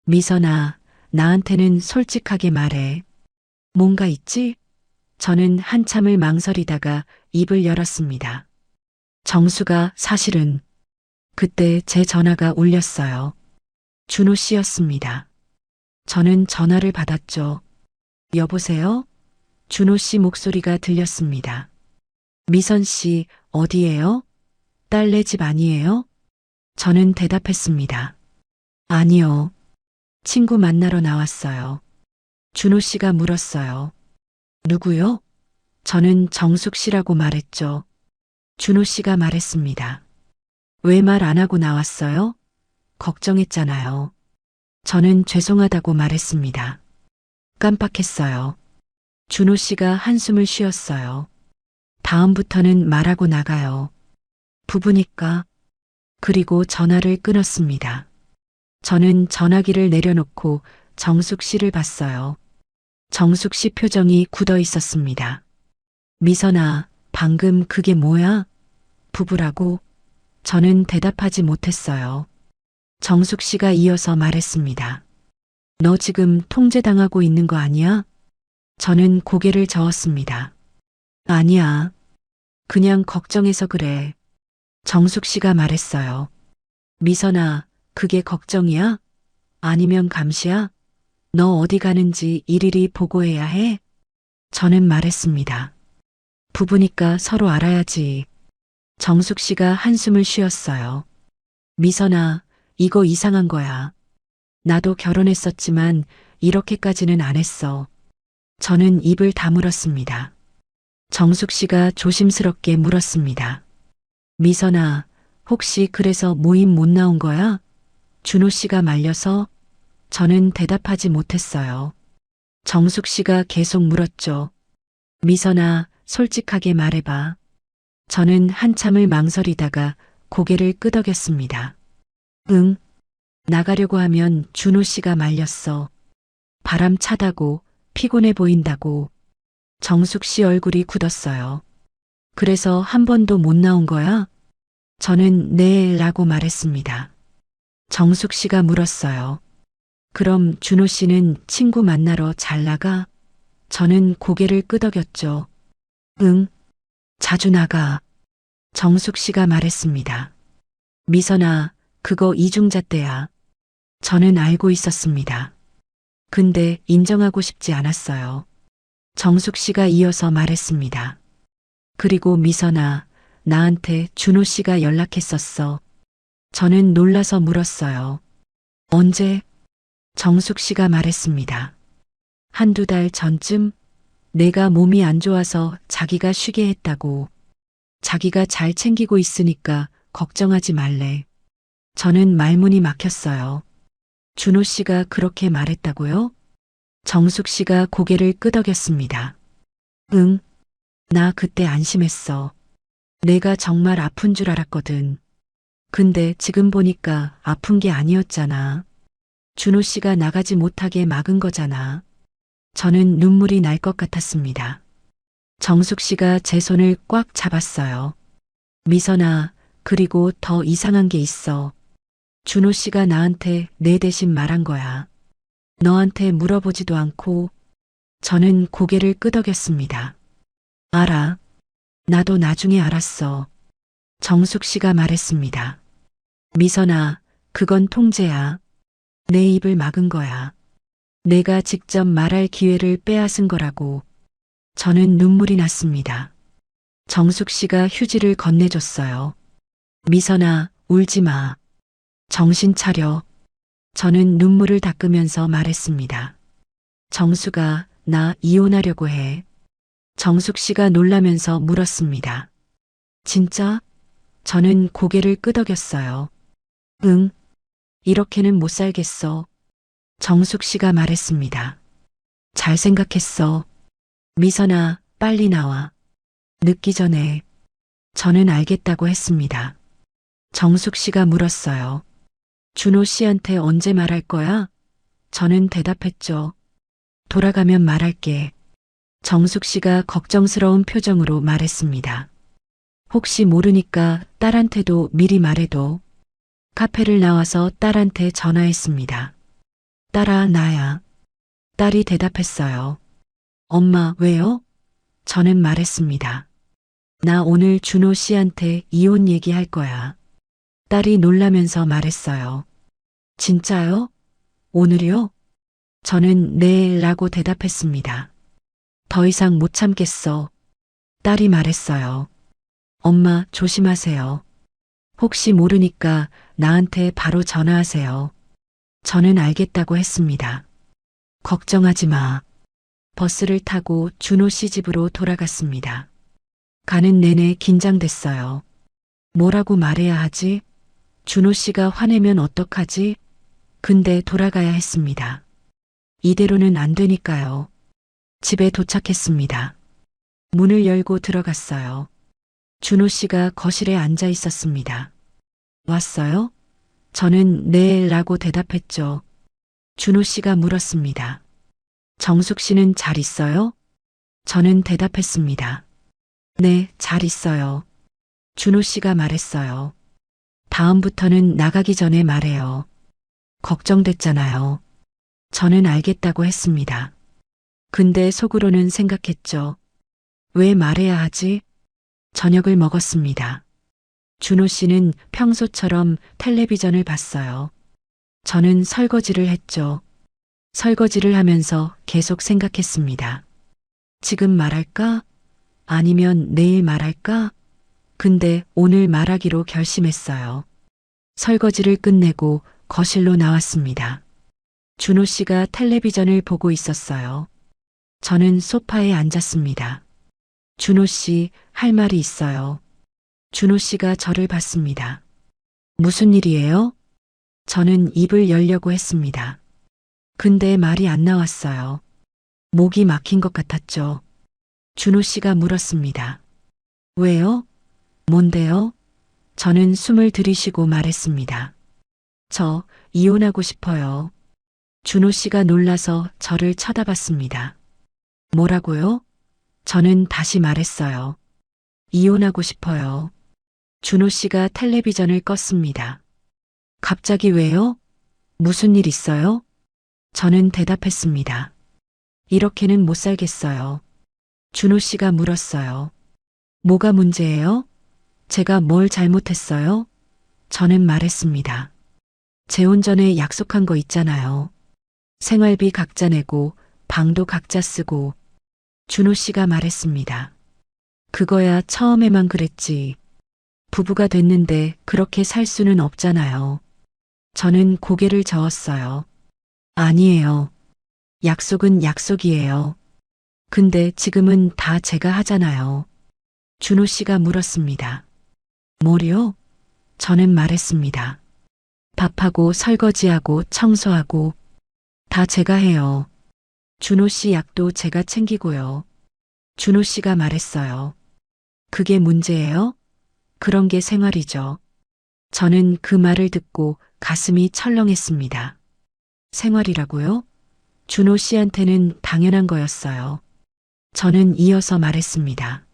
미선아, 나한테는 솔직하게 말해. 뭔가 있지? 저는 한참을 망설이다가 입을 열었습니다. 정수가 사실은 그때 제 전화가 울렸어요. 준호 씨였습니다. 저는 전화를 받았죠. 여보세요? 준호 씨 목소리가 들렸습니다. 미선 씨, 어디예요? 딸네 집 아니에요? 저는 대답했습니다. 아니요. 친구 만나러 나왔어요. 준호 씨가 물었어요. 누구요? 저는 정숙 씨라고 말했죠. 준호 씨가 말했습니다. 왜 말 안 하고 나왔어요? 걱정했잖아요. 저는 죄송하다고 말했습니다. 깜빡했어요. 준호 씨가 한숨을 쉬었어요. 다음부터는 말하고 나가요. 부부니까. 그리고 전화를 끊었습니다. 저는 전화기를 내려놓고 정숙 씨를 봤어요. 정숙 씨 표정이 굳어 있었습니다. 미선아, 방금 그게 뭐야? 부부라고? 저는 대답하지 못했어요. 정숙 씨가 이어서 말했습니다. 너 지금 통제당하고 있는 거 아니야? 저는 고개를 저었습니다. 아니야. 그냥 걱정해서 그래. 정숙 씨가 말했어요. 미선아, 그게 걱정이야? 아니면 감시야? 너 어디 가는지 일일이 보고해야 해? 저는 말했습니다. 부부니까 서로 알아야지. 정숙 씨가 한숨을 쉬었어요. 미선아, 이거 이상한 거야. 나도 결혼했었지만 이렇게까지는 안 했어. 저는 입을 다물었습니다. 정숙 씨가 조심스럽게 물었습니다. 미선아, 혹시 그래서 모임 못 나온 거야? 준호 씨가 말려서? 저는 대답하지 못했어요. 정숙 씨가 계속 물었죠. 미선아, 솔직하게 말해봐. 저는 한참을 망설이다가 고개를 끄덕였습니다. 응. 나가려고 하면 준호 씨가 말렸어. 바람 차다고, 피곤해 보인다고. 정숙 씨 얼굴이 굳었어요. 그래서 한 번도 못 나온 거야? 저는 네 라고 말했습니다. 정숙 씨가 물었어요. 그럼 준호 씨는 친구 만나러 잘 나가? 저는 고개를 끄덕였죠. 응. 자주 나가. 정숙 씨가 말했습니다. 미선아, 그거 이중자 때야. 저는 알고 있었습니다. 근데 인정하고 싶지 않았어요. 정숙 씨가 이어서 말했습니다. 그리고 미선아, 나한테 준호 씨가 연락했었어. 저는 놀라서 물었어요. 언제? 정숙 씨가 말했습니다. 한두 달 전쯤 내가 몸이 안 좋아서 자기가 쉬게 했다고. 자기가 잘 챙기고 있으니까 걱정하지 말래. 저는 말문이 막혔어요. 준호 씨가 그렇게 말했다고요? 정숙 씨가 고개를 끄덕였습니다. 응. 나 그때 안심했어. 내가 정말 아픈 줄 알았거든. 근데 지금 보니까 아픈 게 아니었잖아. 준호 씨가 나가지 못하게 막은 거잖아. 저는 눈물이 날 것 같았습니다. 정숙 씨가 제 손을 꽉 잡았어요. 미선아, 그리고 더 이상한 게 있어. 준호 씨가 나한테 내 대신 말한 거야. 너한테 물어보지도 않고. 저는 고개를 끄덕였습니다. 알아. 나도 나중에 알았어. 정숙 씨가 말했습니다. 미선아, 그건 통제야. 내 입을 막은 거야. 내가 직접 말할 기회를 빼앗은 거라고. 저는 눈물이 났습니다. 정숙 씨가 휴지를 건네줬어요. 미선아, 울지 마. 정신 차려. 저는 눈물을 닦으면서 말했습니다. 정수가 나 이혼하려고 해. 정숙 씨가 놀라면서 물었습니다. 진짜? 저는 고개를 끄덕였어요. 응. 이렇게는 못 살겠어. 정숙 씨가 말했습니다. 잘 생각했어. 미선아, 빨리 나와. 늦기 전에. 저는 알겠다고 했습니다. 정숙 씨가 물었어요. 준호 씨한테 언제 말할 거야? 저는 대답했죠. 돌아가면 말할게. 정숙 씨가 걱정스러운 표정으로 말했습니다. 혹시 모르니까 딸한테도 미리 말해도. 카페를 나와서 딸한테 전화했습니다. 딸아, 나야. 딸이 대답했어요. 엄마, 왜요? 저는 말했습니다. 나 오늘 준호 씨한테 이혼 얘기할 거야. 딸이 놀라면서 말했어요. 진짜요? 오늘이요? 저는 네 라고 대답했습니다. 더 이상 못 참겠어. 딸이 말했어요. 엄마, 조심하세요. 혹시 모르니까 나한테 바로 전화하세요. 저는 알겠다고 했습니다. 걱정하지 마. 버스를 타고 준호 씨 집으로 돌아갔습니다. 가는 내내 긴장됐어요. 뭐라고 말해야 하지? 준호 씨가 화내면 어떡하지? 근데 돌아가야 했습니다. 이대로는 안 되니까요. 집에 도착했습니다. 문을 열고 들어갔어요. 준호 씨가 거실에 앉아 있었습니다. 왔어요? 저는 네 라고 대답했죠. 준호 씨가 물었습니다. 정숙 씨는 잘 있어요? 저는 대답했습니다. 네, 잘 있어요. 준호 씨가 말했어요. 다음부터는 나가기 전에 말해요. 걱정됐잖아요. 저는 알겠다고 했습니다. 근데 속으로는 생각했죠. 왜 말해야 하지? 저녁을 먹었습니다. 준호 씨는 평소처럼 텔레비전을 봤어요. 저는 설거지를 했죠. 설거지를 하면서 계속 생각했습니다. 지금 말할까? 아니면 내일 말할까? 근데 오늘 말하기로 결심했어요. 설거지를 끝내고 거실로 나왔습니다. 준호 씨가 텔레비전을 보고 있었어요. 저는 소파에 앉았습니다. 준호 씨, 할 말이 있어요. 준호 씨가 저를 봤습니다. 무슨 일이에요? 저는 입을 열려고 했습니다. 근데 말이 안 나왔어요. 목이 막힌 것 같았죠. 준호 씨가 물었습니다. 왜요? 뭔데요? 저는 숨을 들이쉬고 말했습니다. 저 이혼하고 싶어요. 준호 씨가 놀라서 저를 쳐다봤습니다. 뭐라고요? 저는 다시 말했어요. 이혼하고 싶어요. 준호 씨가 텔레비전을 껐습니다. 갑자기 왜요? 무슨 일 있어요? 저는 대답했습니다. 이렇게는 못 살겠어요. 준호 씨가 물었어요. 뭐가 문제예요? 제가 뭘 잘못했어요? 저는 말했습니다. 재혼 전에 약속한 거 있잖아요. 생활비 각자 내고 방도 각자 쓰고. 준호 씨가 말했습니다. 그거야 처음에만 그랬지. 부부가 됐는데 그렇게 살 수는 없잖아요. 저는 고개를 저었어요. 아니에요. 약속은 약속이에요. 근데 지금은 다 제가 하잖아요. 준호 씨가 물었습니다. 뭐요? 저는 말했습니다. 밥하고 설거지하고 청소하고 다 제가 해요. 준호 씨 약도 제가 챙기고요. 준호 씨가 말했어요. 그게 문제예요? 그런 게 생활이죠. 저는 그 말을 듣고 가슴이 철렁했습니다. 생활이라고요? 준호 씨한테는 당연한 거였어요. 저는 이어서 말했습니다.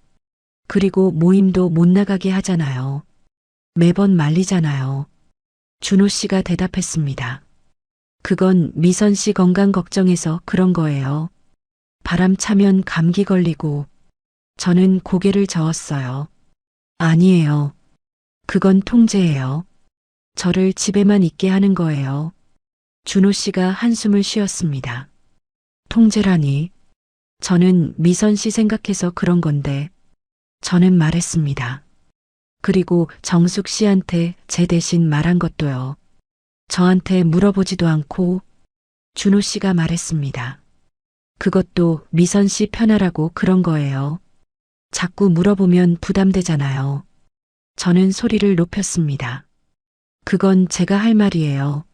그리고 모임도 못 나가게 하잖아요. 매번 말리잖아요. 준호 씨가 대답했습니다. 그건 미선 씨 건강 걱정해서 그런 거예요. 바람 차면 감기 걸리고. 저는 고개를 저었어요. 아니에요. 그건 통제예요. 저를 집에만 있게 하는 거예요. 준호 씨가 한숨을 쉬었습니다. 통제라니. 저는 미선 씨 생각해서 그런 건데. 저는 말했습니다. 그리고 정숙 씨한테 제 대신 말한 것도요. 저한테 물어보지도 않고. 준호 씨가 말했습니다. 그것도 미선 씨 편하라고 그런 거예요. 자꾸 물어보면 부담되잖아요. 저는 소리를 높였습니다. 그건 제가 할 말이에요.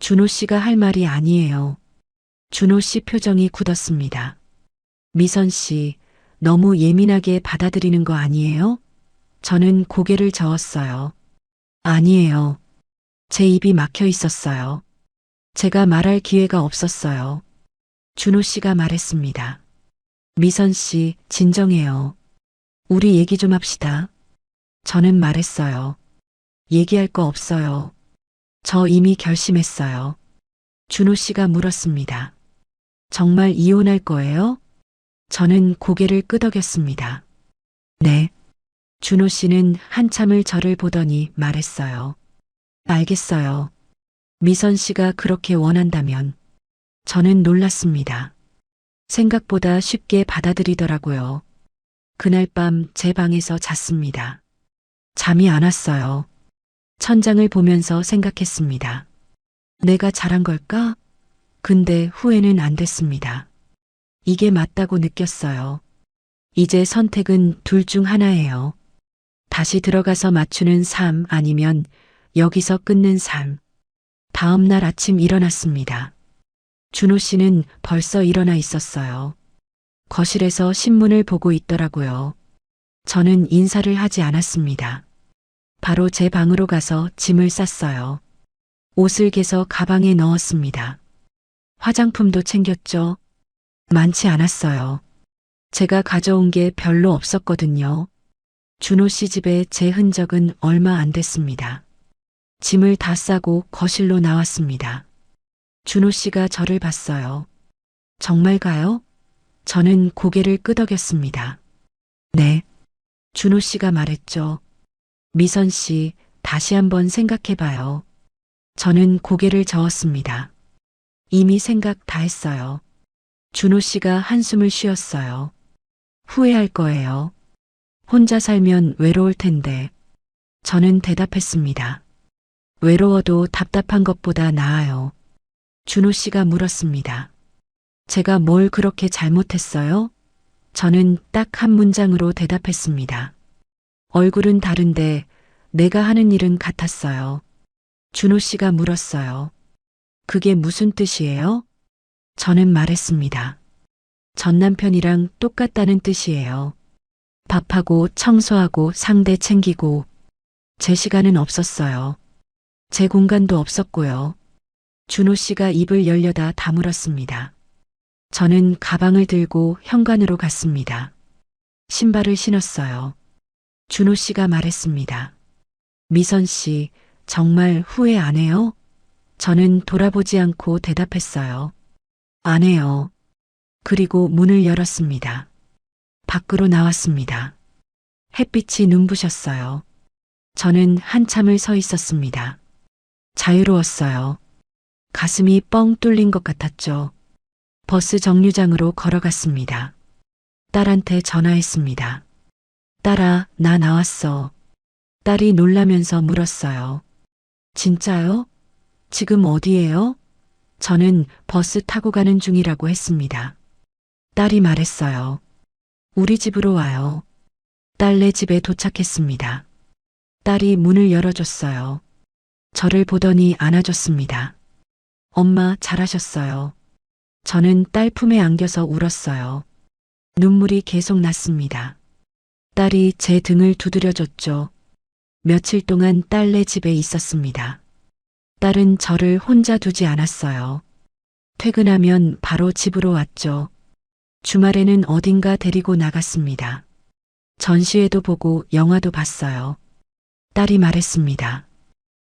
준호 씨가 할 말이 아니에요. 준호 씨 표정이 굳었습니다. 미선 씨, 너무 예민하게 받아들이는 거 아니에요? 저는 고개를 저었어요. 아니에요. 제 입이 막혀 있었어요. 제가 말할 기회가 없었어요. 준호 씨가 말했습니다. 미선 씨, 진정해요. 우리 얘기 좀 합시다. 저는 말했어요. 얘기할 거 없어요. 저 이미 결심했어요. 준호 씨가 물었습니다. 정말 이혼할 거예요? 저는 고개를 끄덕였습니다. 네. 준호 씨는 한참을 저를 보더니 말했어요. 알겠어요. 미선 씨가 그렇게 원한다면. 저는 놀랐습니다. 생각보다 쉽게 받아들이더라고요. 그날 밤 제 방에서 잤습니다. 잠이 안 왔어요. 천장을 보면서 생각했습니다. 내가 잘한 걸까? 근데 후회는 안 됐습니다. 이게 맞다고 느꼈어요. 이제 선택은 둘 중 하나예요. 다시 들어가서 맞추는 삶 아니면 여기서 끊는 삶. 다음 날 아침 일어났습니다. 준호 씨는 벌써 일어나 있었어요. 거실에서 신문을 보고 있더라고요. 저는 인사를 하지 않았습니다. 바로 제 방으로 가서 짐을 쌌어요. 옷을 개서 가방에 넣었습니다. 화장품도 챙겼죠. 많지 않았어요. 제가 가져온 게 별로 없었거든요. 준호 씨 집에 제 흔적은 얼마 안 됐습니다. 짐을 다 싸고 거실로 나왔습니다. 준호 씨가 저를 봤어요. 정말 가요? 저는 고개를 끄덕였습니다. 네. 준호 씨가 말했죠. 미선 씨, 다시 한번 생각해 봐요. 저는 고개를 저었습니다. 이미 생각 다 했어요. 준호 씨가 한숨을 쉬었어요. 후회할 거예요. 혼자 살면 외로울 텐데. 저는 대답했습니다. 외로워도 답답한 것보다 나아요. 준호 씨가 물었습니다. 제가 뭘 그렇게 잘못했어요? 저는 딱 한 문장으로 대답했습니다. 얼굴은 다른데 내가 하는 일은 같았어요. 준호 씨가 물었어요. 그게 무슨 뜻이에요? 저는 말했습니다. 전 남편이랑 똑같다는 뜻이에요. 밥하고 청소하고 상대 챙기고 제 시간은 없었어요. 제 공간도 없었고요. 준호 씨가 입을 열려다 다물었습니다. 저는 가방을 들고 현관으로 갔습니다. 신발을 신었어요. 준호 씨가 말했습니다. 미선 씨, 정말 후회 안 해요? 저는 돌아보지 않고 대답했어요. 안 해요. 그리고 문을 열었습니다. 밖으로 나왔습니다. 햇빛이 눈부셨어요. 저는 한참을 서 있었습니다. 자유로웠어요. 가슴이 뻥 뚫린 것 같았죠. 버스 정류장으로 걸어갔습니다. 딸한테 전화했습니다. 딸아, 나 나왔어. 딸이 놀라면서 물었어요. 진짜요? 지금 어디예요? 저는 버스 타고 가는 중이라고 했습니다. 딸이 말했어요. 우리 집으로 와요. 딸네 집에 도착했습니다. 딸이 문을 열어줬어요. 저를 보더니 안아줬습니다. 엄마, 잘하셨어요. 저는 딸 품에 안겨서 울었어요. 눈물이 계속 났습니다. 딸이 제 등을 두드려줬죠. 며칠 동안 딸네 집에 있었습니다. 딸은 저를 혼자 두지 않았어요. 퇴근하면 바로 집으로 왔죠. 주말에는 어딘가 데리고 나갔습니다. 전시회도 보고 영화도 봤어요. 딸이 말했습니다.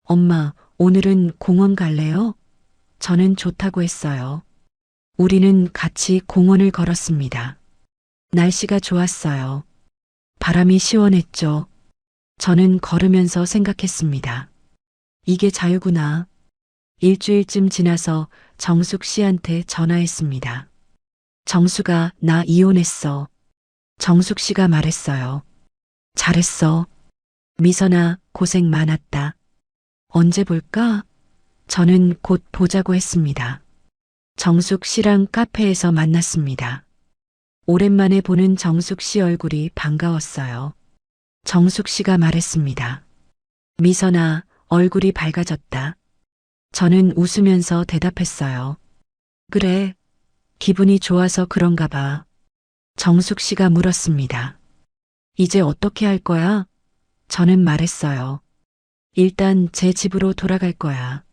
엄마, 오늘은 공원 갈래요? 저는 좋다고 했어요. 우리는 같이 공원을 걸었습니다. 날씨가 좋았어요. 바람이 시원했죠. 저는 걸으면서 생각했습니다. 이게 자유구나. 일주일쯤 지나서 정숙 씨한테 전화했습니다. 정수가 나 이혼했어. 정숙 씨가 말했어요. 잘했어. 미선아, 고생 많았다. 언제 볼까? 저는 곧 보자고 했습니다. 정숙 씨랑 카페에서 만났습니다. 오랜만에 보는 정숙 씨 얼굴이 반가웠어요. 정숙 씨가 말했습니다. 미선아, 얼굴이 밝아졌다. 저는 웃으면서 대답했어요. 그래, 기분이 좋아서 그런가 봐. 정숙 씨가 물었습니다. 이제 어떻게 할 거야? 저는 말했어요. 일단 제 집으로 돌아갈 거야.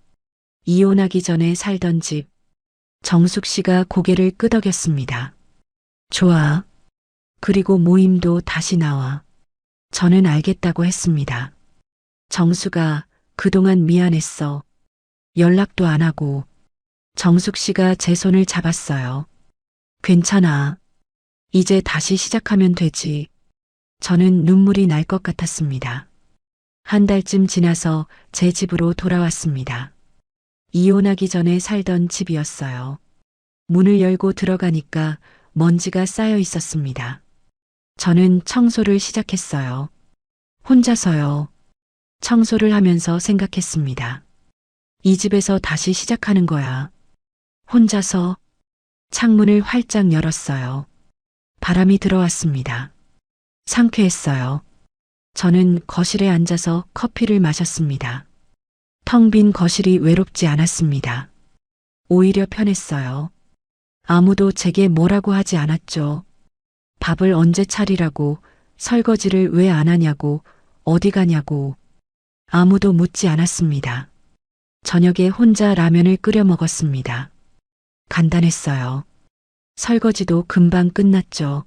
이혼하기 전에 살던 집. 정숙 씨가 고개를 끄덕였습니다. 좋아. 그리고 모임도 다시 나와. 저는 알겠다고 했습니다. 정수가 그동안 미안했어. 연락도 안 하고. 정숙 씨가 제 손을 잡았어요. 괜찮아. 이제 다시 시작하면 되지. 저는 눈물이 날 것 같았습니다. 한 달쯤 지나서 제 집으로 돌아왔습니다. 이혼하기 전에 살던 집이었어요. 문을 열고 들어가니까 먼지가 쌓여 있었습니다. 저는 청소를 시작했어요. 혼자서요. 청소를 하면서 생각했습니다. 이 집에서 다시 시작하는 거야. 혼자서 창문을 활짝 열었어요. 바람이 들어왔습니다. 상쾌했어요. 저는 거실에 앉아서 커피를 마셨습니다. 텅 빈 거실이 외롭지 않았습니다. 오히려 편했어요. 아무도 제게 뭐라고 하지 않았죠. 밥을 언제 차리라고, 설거지를 왜 안 하냐고, 어디 가냐고, 아무도 묻지 않았습니다. 저녁에 혼자 라면을 끓여 먹었습니다. 간단했어요. 설거지도 금방 끝났죠.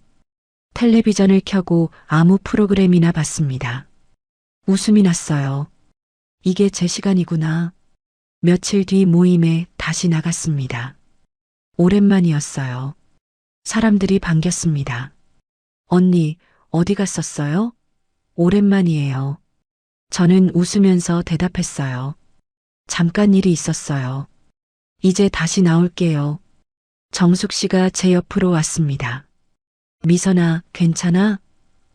텔레비전을 켜고 아무 프로그램이나 봤습니다. 웃음이 났어요. 이게 제 시간이구나. 며칠 뒤 모임에 다시 나갔습니다. 오랜만이었어요. 사람들이 반겼습니다. 언니, 어디 갔었어요? 오랜만이에요. 저는 웃으면서 대답했어요. 잠깐 일이 있었어요. 이제 다시 나올게요. 정숙 씨가 제 옆으로 왔습니다. 미선아, 괜찮아?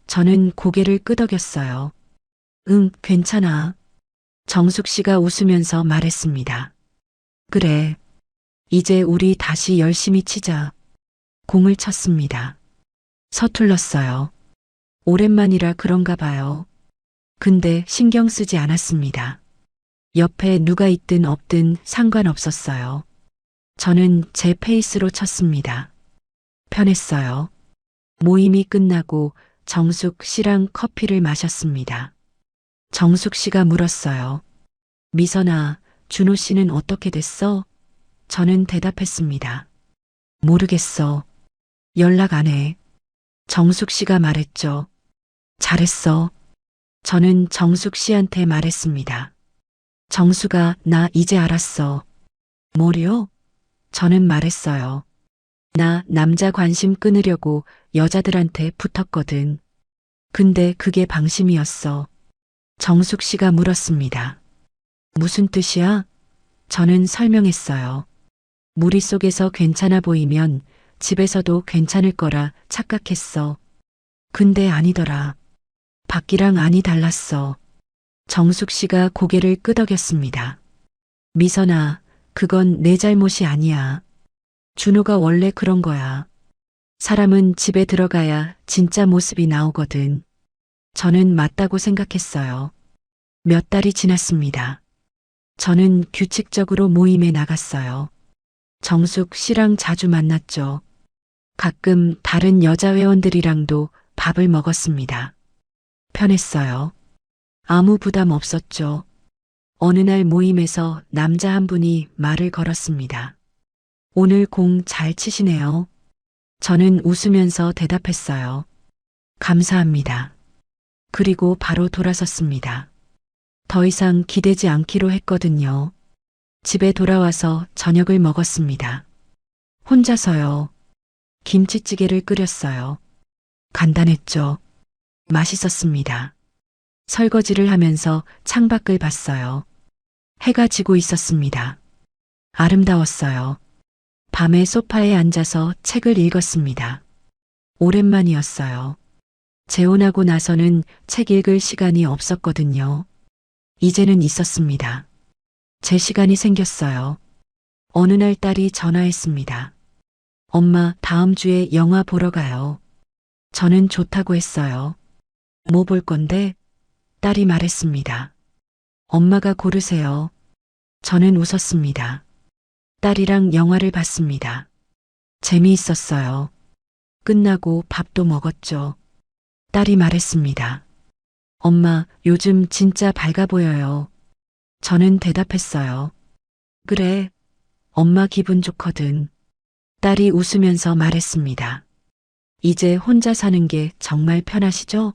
저는 고개를 끄덕였어요. 응, 괜찮아. 정숙 씨가 웃으면서 말했습니다. 그래. 이제 우리 다시 열심히 치자. 공을 쳤습니다. 서툴렀어요. 오랜만이라 그런가 봐요. 근데 신경 쓰지 않았습니다. 옆에 누가 있든 없든 상관없었어요. 저는 제 페이스로 쳤습니다. 편했어요. 모임이 끝나고 정숙 씨랑 커피를 마셨습니다. 정숙 씨가 물었어요. 미선아, 준호 씨는 어떻게 됐어? 저는 대답했습니다. 모르겠어. 연락 안 해. 정숙 씨가 말했죠. 잘했어. 저는 정숙 씨한테 말했습니다. 정숙아, 나 이제 알았어. 뭐요? 저는 말했어요. 나 남자 관심 끊으려고 여자들한테 붙었거든. 근데 그게 방심이었어. 정숙 씨가 물었습니다. 무슨 뜻이야? 저는 설명했어요. 무리 속에서 괜찮아 보이면 집에서도 괜찮을 거라 착각했어. 근데 아니더라. 밖이랑 안이 달랐어. 정숙 씨가 고개를 끄덕였습니다. 미선아, 그건 내 잘못이 아니야. 준호가 원래 그런 거야. 사람은 집에 들어가야 진짜 모습이 나오거든. 저는 맞다고 생각했어요. 몇 달이 지났습니다. 저는 규칙적으로 모임에 나갔어요. 정숙 씨랑 자주 만났죠. 가끔 다른 여자 회원들이랑도 밥을 먹었습니다. 편했어요. 아무 부담 없었죠. 어느 날 모임에서 남자 한 분이 말을 걸었습니다. 오늘 공 잘 치시네요. 저는 웃으면서 대답했어요. 감사합니다. 그리고 바로 돌아섰습니다. 더 이상 기대지 않기로 했거든요. 집에 돌아와서 저녁을 먹었습니다. 혼자서요. 김치찌개를 끓였어요. 간단했죠. 맛있었습니다. 설거지를 하면서 창밖을 봤어요. 해가 지고 있었습니다. 아름다웠어요. 밤에 소파에 앉아서 책을 읽었습니다. 오랜만이었어요. 재혼하고 나서는 책 읽을 시간이 없었거든요. 이제는 있었습니다. 제 시간이 생겼어요. 어느 날 딸이 전화했습니다. 엄마, 다음 주에 영화 보러 가요. 저는 좋다고 했어요. 뭐 볼 건데? 딸이 말했습니다. 엄마가 고르세요. 저는 웃었습니다. 딸이랑 영화를 봤습니다. 재미있었어요. 끝나고 밥도 먹었죠. 딸이 말했습니다. 엄마, 요즘 진짜 밝아 보여요. 저는 대답했어요. 그래, 엄마 기분 좋거든. 딸이 웃으면서 말했습니다. 이제 혼자 사는 게 정말 편하시죠?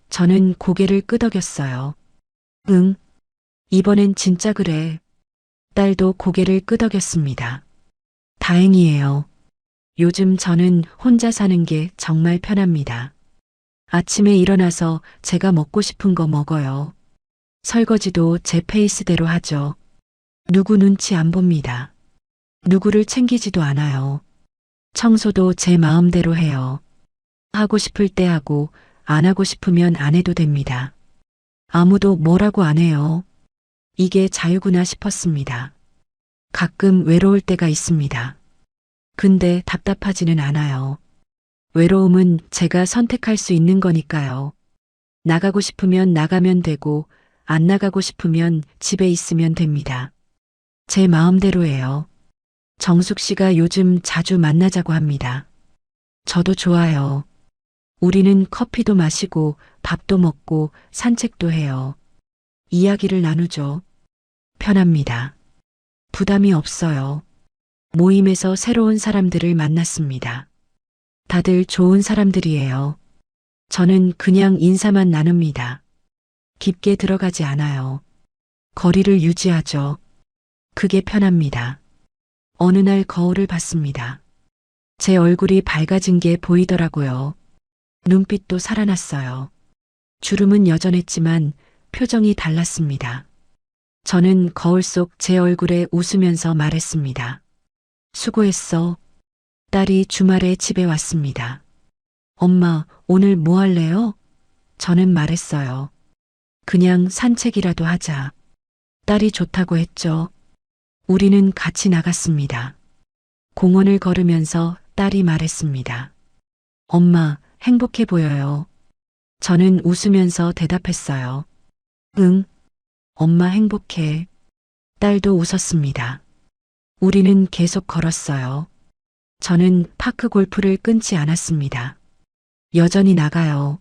저는 고개를 끄덕였어요. 응, 이번엔 진짜 그래. 딸도 고개를 끄덕였습니다. 다행이에요. 요즘 저는 혼자 사는 게 정말 편합니다. 아침에 일어나서 제가 먹고 싶은 거 먹어요. 설거지도 제 페이스대로 하죠. 누구 눈치 안 봅니다. 누구를 챙기지도 않아요. 청소도 제 마음대로 해요. 하고 싶을 때 하고 안 하고 싶으면 안 해도 됩니다. 아무도 뭐라고 안 해요. 이게 자유구나 싶었습니다. 가끔 외로울 때가 있습니다. 근데 답답하지는 않아요. 외로움은 제가 선택할 수 있는 거니까요. 나가고 싶으면 나가면 되고 안 나가고 싶으면 집에 있으면 됩니다. 제 마음대로예요. 정숙 씨가 요즘 자주 만나자고 합니다. 저도 좋아요. 우리는 커피도 마시고 밥도 먹고 산책도 해요. 이야기를 나누죠. 편합니다. 부담이 없어요. 모임에서 새로운 사람들을 만났습니다. 다들 좋은 사람들이에요. 저는 그냥 인사만 나눕니다. 깊게 들어가지 않아요. 거리를 유지하죠. 그게 편합니다. 어느 날 거울을 봤습니다. 제 얼굴이 밝아진 게 보이더라고요. 눈빛도 살아났어요. 주름은 여전했지만 표정이 달랐습니다. 저는 거울 속 제 얼굴에 웃으면서 말했습니다. 수고했어. 딸이 주말에 집에 왔습니다. 엄마, 오늘 뭐 할래요? 저는 말했어요. 그냥 산책이라도 하자. 딸이 좋다고 했죠. 우리는 같이 나갔습니다. 공원을 걸으면서 딸이 말했습니다. 엄마, 행복해 보여요. 저는 웃으면서 대답했어요. 응, 엄마 행복해. 딸도 웃었습니다. 우리는 계속 걸었어요. 저는 파크 골프를 끊지 않았습니다. 여전히 나가요.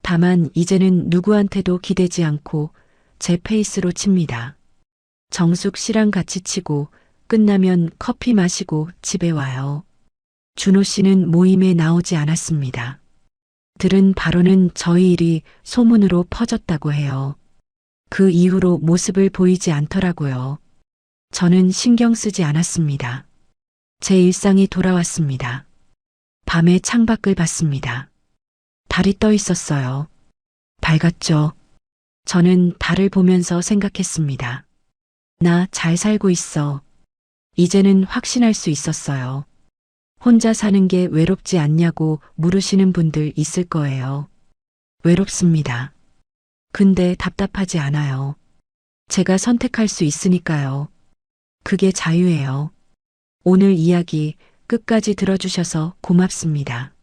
다만 이제는 누구한테도 기대지 않고 제 페이스로 칩니다. 정숙 씨랑 같이 치고 끝나면 커피 마시고 집에 와요. 준호 씨는 모임에 나오지 않았습니다. 들은 바로는 저희 일이 소문으로 퍼졌다고 해요. 그 이후로 모습을 보이지 않더라고요. 저는 신경 쓰지 않았습니다. 제 일상이 돌아왔습니다. 밤에 창밖을 봤습니다. 달이 떠 있었어요. 밝았죠. 저는 달을 보면서 생각했습니다. 나 잘 살고 있어. 이제는 확신할 수 있었어요. 혼자 사는 게 외롭지 않냐고 물으시는 분들 있을 거예요. 외롭습니다. 근데 답답하지 않아요. 제가 선택할 수 있으니까요. 그게 자유예요. 오늘 이야기 끝까지 들어주셔서 고맙습니다.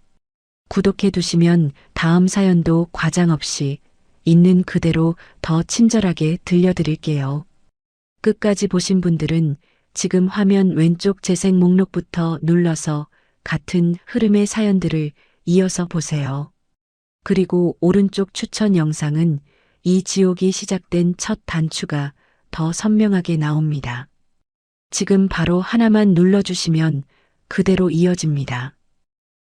구독해 두시면 다음 사연도 과장 없이 있는 그대로 더 친절하게 들려드릴게요. 끝까지 보신 분들은 지금 화면 왼쪽 재생 목록부터 눌러서 같은 흐름의 사연들을 이어서 보세요. 그리고 오른쪽 추천 영상은 이 지옥이 시작된 첫 단추가 더 선명하게 나옵니다. 지금 바로 하나만 눌러주시면 그대로 이어집니다.